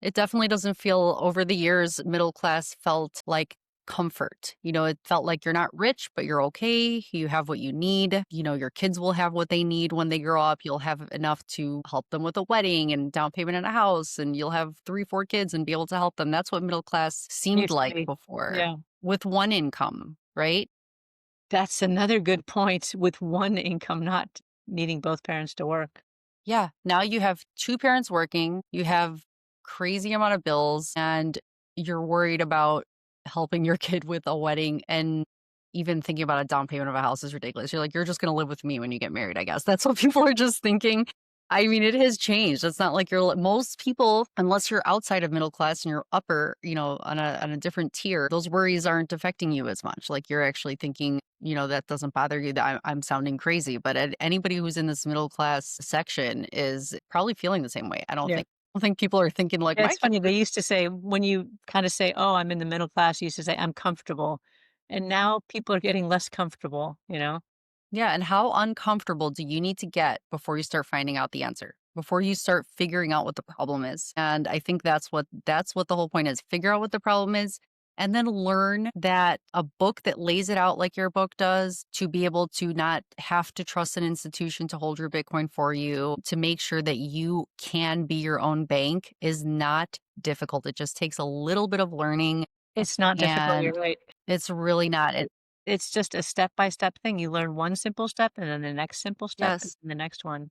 [SPEAKER 2] It definitely doesn't feel over the years, middle class felt like comfort. It felt like you're not rich, but you're okay. You have what you need. Your kids will have what they need when they grow up. You'll have enough to help them with a wedding and down payment on a house, and you'll have 3, 4 kids and be able to help them. That's what middle class seemed
[SPEAKER 1] Used to
[SPEAKER 2] like
[SPEAKER 1] be.
[SPEAKER 2] before
[SPEAKER 1] Yeah.
[SPEAKER 2] with one income, right?
[SPEAKER 1] That's another good point with one income, not needing both parents to work.
[SPEAKER 2] Yeah. Now you have 2 parents working, you have crazy amount of bills, and you're worried about helping your kid with a wedding, and even thinking about a down payment of a house is ridiculous. You're like, "You're just gonna live with me when you get married, I guess." That's what people are just thinking. I mean, it has changed. It's not like most people, unless you're outside of middle class and you're upper, on a different tier, those worries aren't affecting you as much. Like, you're actually thinking, that doesn't bother you, that I'm sounding crazy, but anybody who's in this middle class section is probably feeling the same way.
[SPEAKER 1] Yeah.
[SPEAKER 2] I don't think people are thinking like,
[SPEAKER 1] Yeah,
[SPEAKER 2] "My
[SPEAKER 1] it's
[SPEAKER 2] kid."
[SPEAKER 1] funny, they used to say when you kinda say, "Oh, I'm in the middle class," you used to say, "I'm comfortable." And now people are getting less comfortable, you know?
[SPEAKER 2] Yeah, and how uncomfortable do you need to get before you start finding out the answer? Before you start figuring out what the problem is? And I think that's what the whole point is. Figure out what the problem is and then learn that a book that lays it out like your book does, to be able to not have to trust an institution to hold your Bitcoin for you, to make sure that you can be your own bank, is not difficult. It just takes a little bit of learning,
[SPEAKER 1] It's not difficult,
[SPEAKER 2] and
[SPEAKER 1] you're right.
[SPEAKER 2] it's really not.
[SPEAKER 1] It's just a step-by-step thing. You learn one simple step and then the next simple step and
[SPEAKER 2] Yes.
[SPEAKER 1] the next one.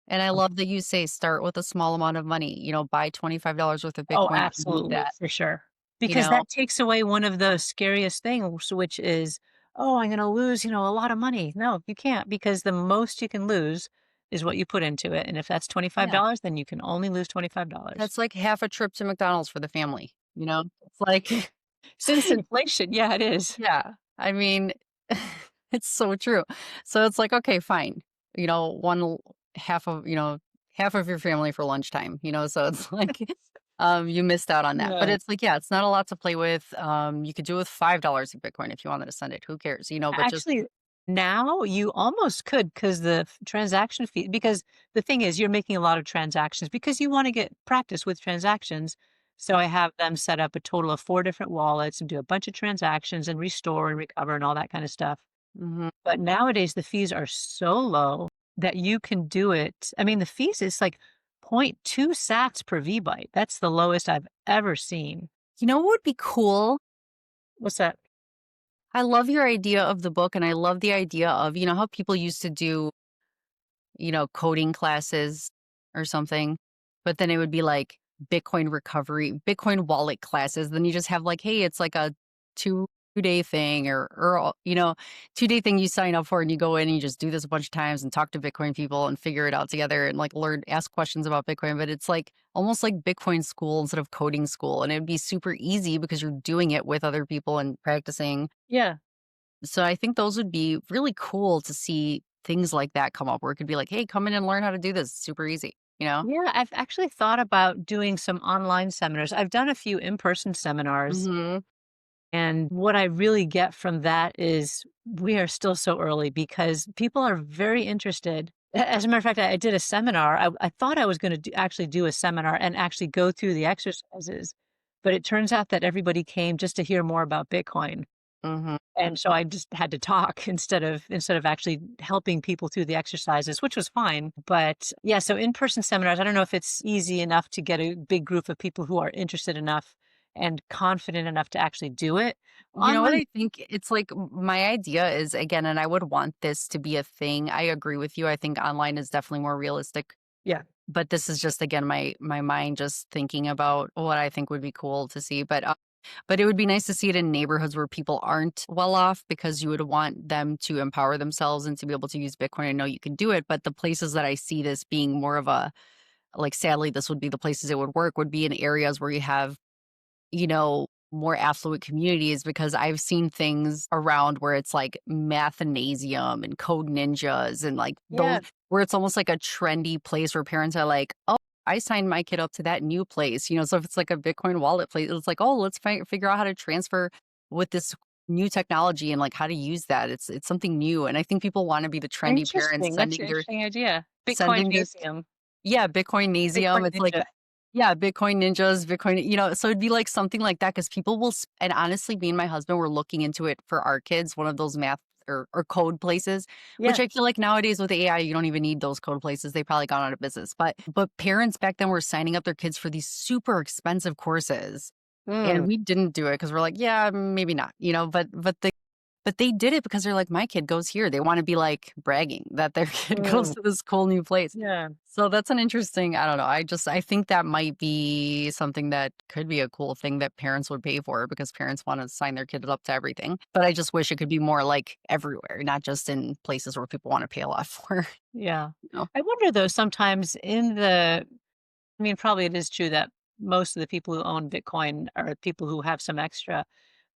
[SPEAKER 2] And I love that you say start with a small amount of money, buy $25 worth of
[SPEAKER 1] Oh,
[SPEAKER 2] Bitcoin and do
[SPEAKER 1] absolutely,
[SPEAKER 2] that,
[SPEAKER 1] for sure.
[SPEAKER 2] you
[SPEAKER 1] Because
[SPEAKER 2] know?
[SPEAKER 1] that takes away one of the scariest things, which is, "Oh, I'm gonna lose, a lot of money." No, you can't because the most you can lose is what you put into it, and if that's
[SPEAKER 2] Yeah.
[SPEAKER 1] $25, then you can only lose $25.
[SPEAKER 2] That's like half a trip to McDonald's for the family, you know? It's like
[SPEAKER 1] Since inflation, yeah, it is.
[SPEAKER 2] yeah, I mean, it's so true. So it's like, okay, fine, one half of, half of your family for lunchtime, so it's like, you missed out on that. But
[SPEAKER 1] Yeah.
[SPEAKER 2] it's like, yeah, it's not a lot to play with. You could do with $5 in Bitcoin if you wanted to send it. Who cares? But just
[SPEAKER 1] Actually, now you almost could because the transaction fee because the thing is you're making a lot of transactions because you wanna get practice with transactions. So I have them set up a total of 4 different wallets and do a bunch of transactions and restore and recover and all that kinda stuff.
[SPEAKER 2] mhm.
[SPEAKER 1] But nowadays, the fees are so low that you can do it. I mean, the fees is like 0.2 sats per V-byte. That's the lowest I've ever seen.
[SPEAKER 2] You know what would be cool?
[SPEAKER 1] What's that?
[SPEAKER 2] I love your idea of the book, and I love the idea of, how people used to do, coding classes or something, but then it would be like Bitcoin recovery, Bitcoin wallet classes. Then you just have like, hey, it's like a 2 day thing, or 2 day thing you sign up for, and you go in and you just do this a bunch of times and talk to Bitcoin people and figure it out together and like learn, ask questions about Bitcoin. But it's like almost like Bitcoin school instead of coding school. And it'd be super easy because you're doing it with other people and practicing.
[SPEAKER 1] Yeah.
[SPEAKER 2] So I think those would be really cool to see things like that come up where it could be like, "Hey, come in and learn how to do this. It's super easy," you know?
[SPEAKER 1] Yeah, I've actually thought about doing some online seminars. I've done a few in-person seminars,
[SPEAKER 2] Mhm.
[SPEAKER 1] and what I really get from that is we are still so early because people are very interested. As a matter of fact, I did a seminar. I thought I was going to actually do a seminar and actually go through the exercises. but it turns out that everybody came just to hear more about Bitcoin.
[SPEAKER 2] Mhm.
[SPEAKER 1] And so I just had to talk instead of actually helping people through the exercises, which was fine. But yeah, so in-person seminars, I don't know if it's easy enough to get a big group of people who are interested enough and confident enough to actually do it.
[SPEAKER 2] You know what
[SPEAKER 1] Online,
[SPEAKER 2] I think? It's like my idea is, again, and I would want this to be a thing. I agree with you. I think online is definitely more realistic.
[SPEAKER 1] yeah.
[SPEAKER 2] But this is just again my mind just thinking about what I think would be cool to see. But it would be nice to see it in neighborhoods where people aren't well off because you would want them to empower themselves and to be able to use Bitcoin and know you can do it. But the places that I see this being more of a like sadly, this would be the places it would work would be in areas where you have more affluent communities because I've seen things around where it's like Mathnasium and Code Ninjas and like those
[SPEAKER 1] Yeah.
[SPEAKER 2] where it's almost like a trendy place where parents are like, "Oh, I signed my kid up to that new place." So if it's like a Bitcoin wallet place, it's like, "Oh, let's figure out how to transfer with this new technology and like how to use that." It's something new, and I think people want to be the trendy parents
[SPEAKER 1] Interesting. That's an interesting idea.
[SPEAKER 2] sending their
[SPEAKER 1] Bitcoinasium,
[SPEAKER 2] yeah, Bitcoinasium.
[SPEAKER 1] Bitcoin
[SPEAKER 2] It's like
[SPEAKER 1] Ninja.
[SPEAKER 2] yeah, Bitcoin ninjas, so it'd be like something like that because people will and honestly, me and my husband were looking into it for our kids, one of those math or code places, which
[SPEAKER 1] Yeah.
[SPEAKER 2] I feel like nowadays with AI, you don't even need those code places. They probably gone out of business. But parents back then were signing up their kids for these super expensive courses. And
[SPEAKER 1] Mm.
[SPEAKER 2] we didn't do it because we're like, yeah, maybe not, but they did it because they're like, "My kid goes here." They wanna be, like, bragging that their kid goes
[SPEAKER 1] Mm.
[SPEAKER 2] to this cool new place.
[SPEAKER 1] Yeah.
[SPEAKER 2] So that's an interesting I don't know, I think that might be something that could be a cool thing that parents would pay for because parents wanna sign their kid up to everything. But I just wish it could be more, like, everywhere, not just in places where people wanna pay a lot for,
[SPEAKER 1] Yeah.
[SPEAKER 2] you know?
[SPEAKER 1] I wonder though, sometimes I mean, probably it is true that most of the people who own Bitcoin are people who have some extra.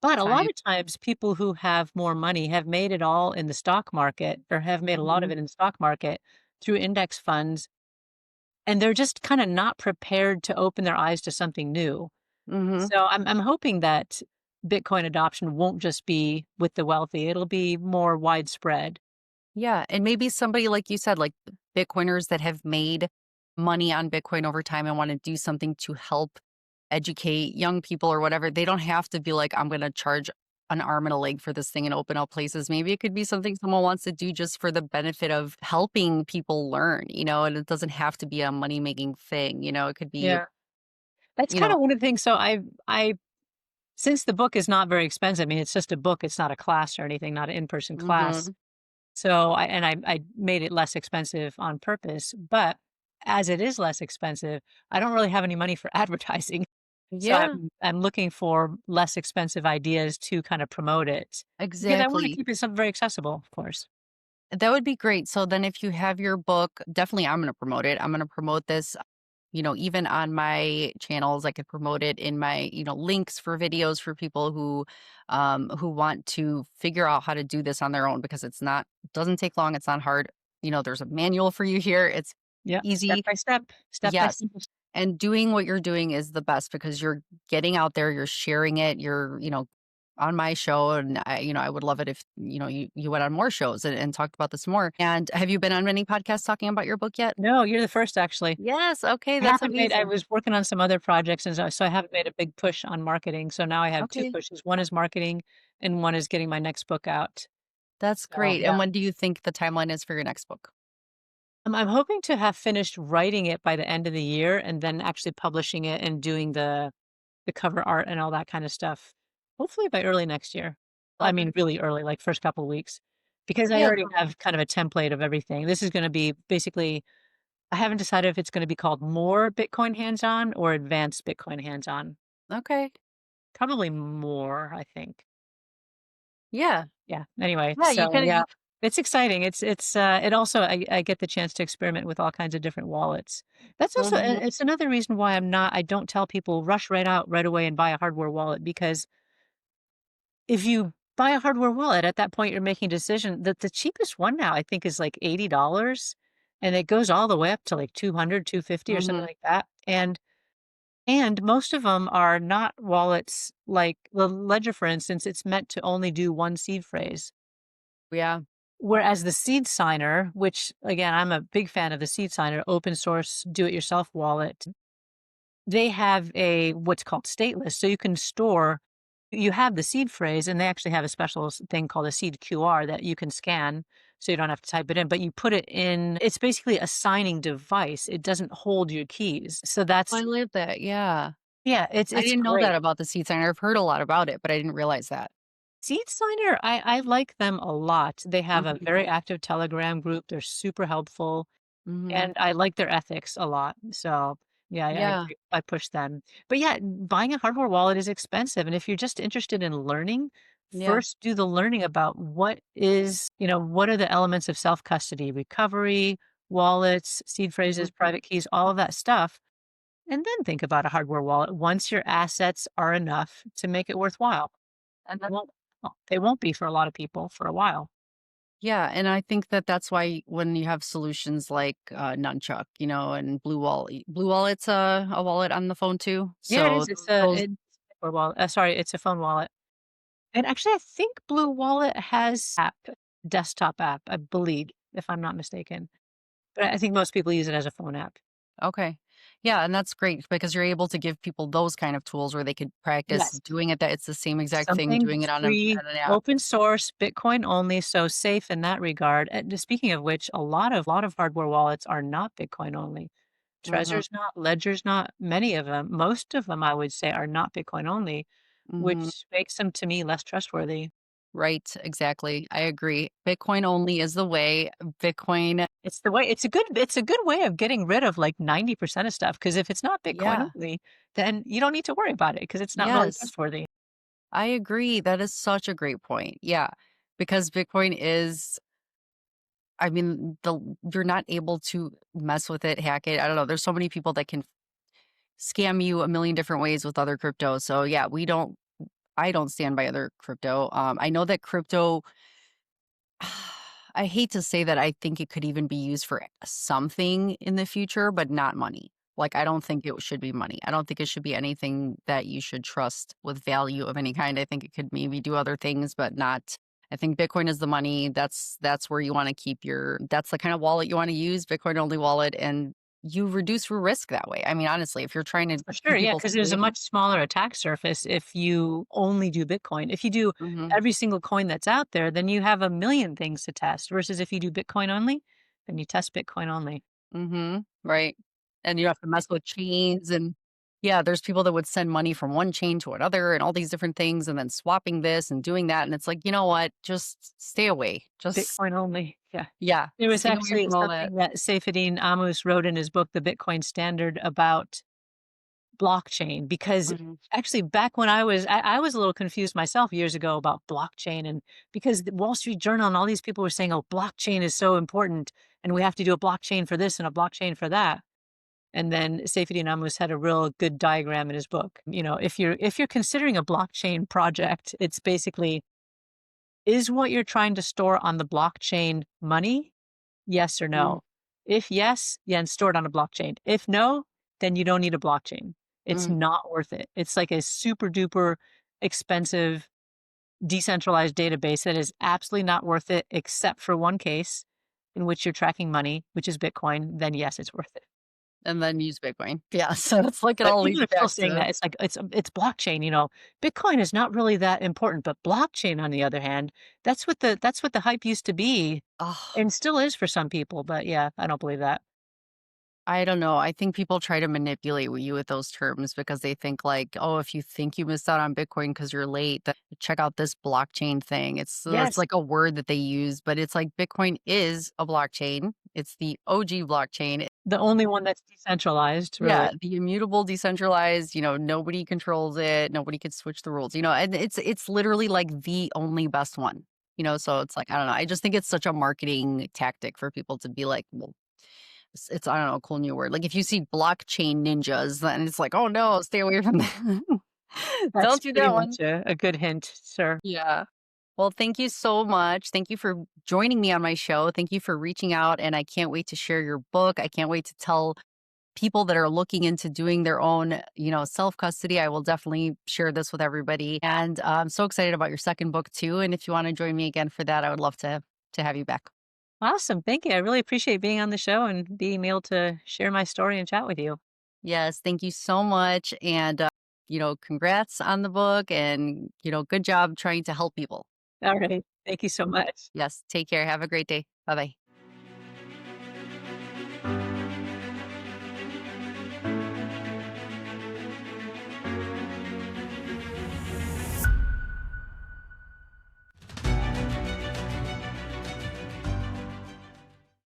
[SPEAKER 1] But a lot
[SPEAKER 2] Time.
[SPEAKER 1] of times people who have more money have made it all in the stock market or have made a lot of
[SPEAKER 2] Mhm.
[SPEAKER 1] it in the stock market through index funds, and they're just kinda not prepared to open their eyes to something new.
[SPEAKER 2] Mhm.
[SPEAKER 1] So I'm hoping that Bitcoin adoption won't just be with the wealthy, it'll be more widespread.
[SPEAKER 2] Yeah, and maybe somebody like you said, like Bitcoiners that have made money on Bitcoin over time and want to do something to help educate young people or whatever. They don't have to be like, I'm going to charge an arm and a leg for this thing and open up places. Maybe it could be something someone wants to do just for the benefit of helping people learn, and it doesn't have to be a money making thing. It could be,
[SPEAKER 1] Yeah. That's
[SPEAKER 2] you know,
[SPEAKER 1] kinda one of the things. So I since the book is not very expensive, I mean, it's just a book, it's not a class or anything, not an in-person class.
[SPEAKER 2] hmm
[SPEAKER 1] So I made it less expensive on purpose, but as it is less expensive, I don't really have any money for advertising. So
[SPEAKER 2] yeah,
[SPEAKER 1] I'm looking for less expensive ideas to kind of promote it because I wanna
[SPEAKER 2] exactly.
[SPEAKER 1] keep it some very accessible, of course.
[SPEAKER 2] That would be great. So then if you have your book, definitely I'm going to promote it. I'm going to promote this, even on my channels. I could promote it in my, links for videos for people who want to figure out how to do this on their own because doesn't take long. It's not hard. There's a manual for you here. It's
[SPEAKER 1] Yeah,
[SPEAKER 2] easy.
[SPEAKER 1] step by
[SPEAKER 2] Yes.
[SPEAKER 1] step.
[SPEAKER 2] And doing what you're doing is the best because you're getting out there, you're sharing it, on my show. And I would love it if, you went on more shows and talked about this more. And have you been on many podcasts talking about your book yet?
[SPEAKER 1] No, you're the first actually.
[SPEAKER 2] Yes. Okay. That's
[SPEAKER 1] I
[SPEAKER 2] amazing.
[SPEAKER 1] was working on some other projects, and so I haven't made a big push on marketing. So now I have 2
[SPEAKER 2] Okay.
[SPEAKER 1] pushes. One is marketing and one is getting my next book out.
[SPEAKER 2] That's
[SPEAKER 1] So,
[SPEAKER 2] great.
[SPEAKER 1] yeah.
[SPEAKER 2] And when do you think the timeline is for your next book?
[SPEAKER 1] I'm hoping to have finished writing it by the end of the year and then actually publishing it and doing the cover art and all that kind of stuff, hopefully by early next year. I
[SPEAKER 2] Okay.
[SPEAKER 1] mean, really early, like first couple of weeks, because I
[SPEAKER 2] Yeah.
[SPEAKER 1] already have kind of a template of everything. This is gonna be basically I haven't decided if it's gonna be called more Bitcoin hands-on or advanced Bitcoin hands-on.
[SPEAKER 2] Okay.
[SPEAKER 1] Probably more, I think.
[SPEAKER 2] Yeah.
[SPEAKER 1] Yeah, anyway,
[SPEAKER 2] Yeah. You
[SPEAKER 1] so
[SPEAKER 2] can.
[SPEAKER 1] yeah, it's exciting. It also I get the chance to experiment with all kinds of different wallets. That's also
[SPEAKER 2] Mhm.
[SPEAKER 1] it's another reason why I don't tell people rush right out right away and buy a hardware wallet because if you buy a hardware wallet, at that point, you're making a decision that the cheapest one now, I think, is like $80, and it goes all the way up to like 200, 250, or something
[SPEAKER 2] Mhm.
[SPEAKER 1] like that, and most of them are not wallets like the Ledger, for instance, it's meant to only do one seed phrase.
[SPEAKER 2] Yeah.
[SPEAKER 1] Whereas the seed signer, which again, I'm a big fan of the seed signer, open source, do it yourself wallet. they have a what's called stateless, so you can store you have the seed phrase, and they actually have a special thing called a seed QR that you can scan, so you don't have to type it in, but you put it in it's basically a signing device, it doesn't hold your keys, so
[SPEAKER 2] I
[SPEAKER 1] that's
[SPEAKER 2] love that, yeah.
[SPEAKER 1] yeah,
[SPEAKER 2] I
[SPEAKER 1] it's
[SPEAKER 2] didn't know that
[SPEAKER 1] great.
[SPEAKER 2] about the seed signer. I've heard a lot about it, but I didn't realize that.
[SPEAKER 1] Seed Signer, I like them a lot, they have a
[SPEAKER 2] Mhm,
[SPEAKER 1] very active Telegram group, they're super helpful.
[SPEAKER 2] mhm.
[SPEAKER 1] And I like their ethics a lot. So, yeah,
[SPEAKER 2] Yeah,
[SPEAKER 1] I push them. But yeah, buying a hardware wallet is expensive. And if you're just interested in learning,
[SPEAKER 2] yeah.
[SPEAKER 1] first do the learning about what are the elements of self-custody, recovery, wallets, seed phrases,
[SPEAKER 2] Mhm.
[SPEAKER 1] private keys, all of that stuff. And then think about a hardware wallet once your assets are enough to make it worthwhile. And they won't be for a lot of people for a while.
[SPEAKER 2] Yeah, and I think that that's why when you have solutions like, Nunchuck, and Blue Wallet's a wallet on the phone too,
[SPEAKER 1] Yeah, it
[SPEAKER 2] so
[SPEAKER 1] is.
[SPEAKER 2] those
[SPEAKER 1] It's a wallet. Sorry, it's a phone wallet. And actually, I think Blue Wallet has desktop app, I believe, if I'm not mistaken. But I think most people use it as a phone app.
[SPEAKER 2] okay. Yeah, and that's great because you're able to give people those kind of tools where they could practice
[SPEAKER 1] Yes.
[SPEAKER 2] doing it that it's the same exact thing
[SPEAKER 1] Something
[SPEAKER 2] doing it
[SPEAKER 1] free,
[SPEAKER 2] on an app.
[SPEAKER 1] open source, Bitcoin only, so safe in that regard. And speaking of which, a lot of hardware wallets are not Bitcoin only.
[SPEAKER 2] Mhm,
[SPEAKER 1] Trezor's not, Ledger's not, many of them, most of them I would say are not Bitcoin only,
[SPEAKER 2] mhm.
[SPEAKER 1] which makes them to me less trustworthy.
[SPEAKER 2] Right, exactly. I agree. Bitcoin only is the way. Bitcoin
[SPEAKER 1] It's a good way of getting rid of, like, 90% of stuff. Because if it's not Bitcoin
[SPEAKER 2] Yeah.
[SPEAKER 1] only, then you don't need to worry about it because it's not really
[SPEAKER 2] Yes.
[SPEAKER 1] trustworthy.
[SPEAKER 2] I agree. That is such a great point. Yeah. Because Bitcoin is I mean, you're not able to mess with it, hack it. I don't know. There's so many people that can scam you a million different ways with other crypto. So yeah, I don't stand by other crypto. I know that crypto I hate to say that I think it could even be used for something in the future, but not money. Like, I don't think it should be money. I don't think it should be anything that you should trust with value of any kind. I think it could maybe do other things, but not. I think Bitcoin is the money. That's where you want to keep that's the kind of wallet you want to use, Bitcoin only wallet, and you reduce your risk that way. I mean, honestly, if you're trying to
[SPEAKER 1] For sure,
[SPEAKER 2] keep
[SPEAKER 1] yeah,
[SPEAKER 2] people
[SPEAKER 1] because there's a
[SPEAKER 2] safe.
[SPEAKER 1] much smaller attack surface if you only do Bitcoin. If you do
[SPEAKER 2] Mhm.
[SPEAKER 1] every single coin that's out there, then you have a million things to test versus if you do Bitcoin only, then you test Bitcoin only.
[SPEAKER 2] Mhm. Right. And you have to mess with chains and yeah, there's people that would send money from one chain to another and all these different things and then swapping this and doing that. And it's like, you know what? Just stay away. Just
[SPEAKER 1] Bitcoin only, yeah.
[SPEAKER 2] yeah,
[SPEAKER 1] There was
[SPEAKER 2] stay away
[SPEAKER 1] actually
[SPEAKER 2] from all that.
[SPEAKER 1] something that Saifedean Ammous wrote in his book, The Bitcoin Standard, about blockchain because
[SPEAKER 2] Mhm.
[SPEAKER 1] actually back when I was a little confused myself years ago about blockchain and because the Wall Street Journal and all these people were saying, "Oh, blockchain is so important and we have to do a blockchain for this and a blockchain for that." And then Saifedean Ammous had a real good diagram in his book. If you're considering a blockchain project, it's basically is what you're trying to store on the blockchain money? Yes or
[SPEAKER 2] Mhm.
[SPEAKER 1] no? If yes, then store it on a blockchain. If no, then you don't need a blockchain. It's
[SPEAKER 2] Mhm.
[SPEAKER 1] not worth it. It's like a super duper expensive decentralized database that is absolutely not worth it except for one case in which you're tracking money, which is Bitcoin, then yes, it's worth it.
[SPEAKER 2] And then use Bitcoin. Yeah. So it's like it
[SPEAKER 1] But
[SPEAKER 2] all
[SPEAKER 1] people
[SPEAKER 2] leads
[SPEAKER 1] are still
[SPEAKER 2] back
[SPEAKER 1] saying
[SPEAKER 2] to
[SPEAKER 1] that it's like it's blockchain. Bitcoin is not really that important, but blockchain on the other hand, that's what the hype used to be
[SPEAKER 2] oh,
[SPEAKER 1] and still is for some people, but yeah, I don't believe that.
[SPEAKER 2] I don't know. I think people try to manipulate you with those terms because they think like, oh, if you think you missed out on Bitcoin because you're late, then check out this blockchain thing. It's
[SPEAKER 1] Yes.
[SPEAKER 2] like a word that they use, but it's like Bitcoin is a blockchain. It's the OG blockchain.
[SPEAKER 1] The only one that's decentralized,
[SPEAKER 2] Yeah,
[SPEAKER 1] really.
[SPEAKER 2] the immutable, decentralized. Nobody controls it. Nobody can switch the rules. And it's literally like the only best one. So it's like I don't know. I just think it's such a marketing tactic for people to be like, well, it's I don't know, a cool new word. Like, if you see blockchain ninjas, then it's like, "Oh, no, stay away from that.
[SPEAKER 1] That's
[SPEAKER 2] Don't do
[SPEAKER 1] pretty
[SPEAKER 2] that
[SPEAKER 1] much
[SPEAKER 2] one."
[SPEAKER 1] a good hint, sir.
[SPEAKER 2] Yeah. Well, thank you so much. Thank you for joining me on my show. Thank you for reaching out, and I can't wait to share your book. I can't wait to tell people that are looking into doing their own, self-custody. I will definitely share this with everybody, and I'm so excited about your second book too, and if you wanna join me again for that, I would love to have you back.
[SPEAKER 1] Awesome, thank you. I really appreciate being on the show and being able to share my story and chat with you.
[SPEAKER 2] Yes, thank you so much. And, congrats on the book and, good job trying to help people.
[SPEAKER 1] All right. Thank you so much.
[SPEAKER 2] Yes, take care. Have a great day. Bye bye.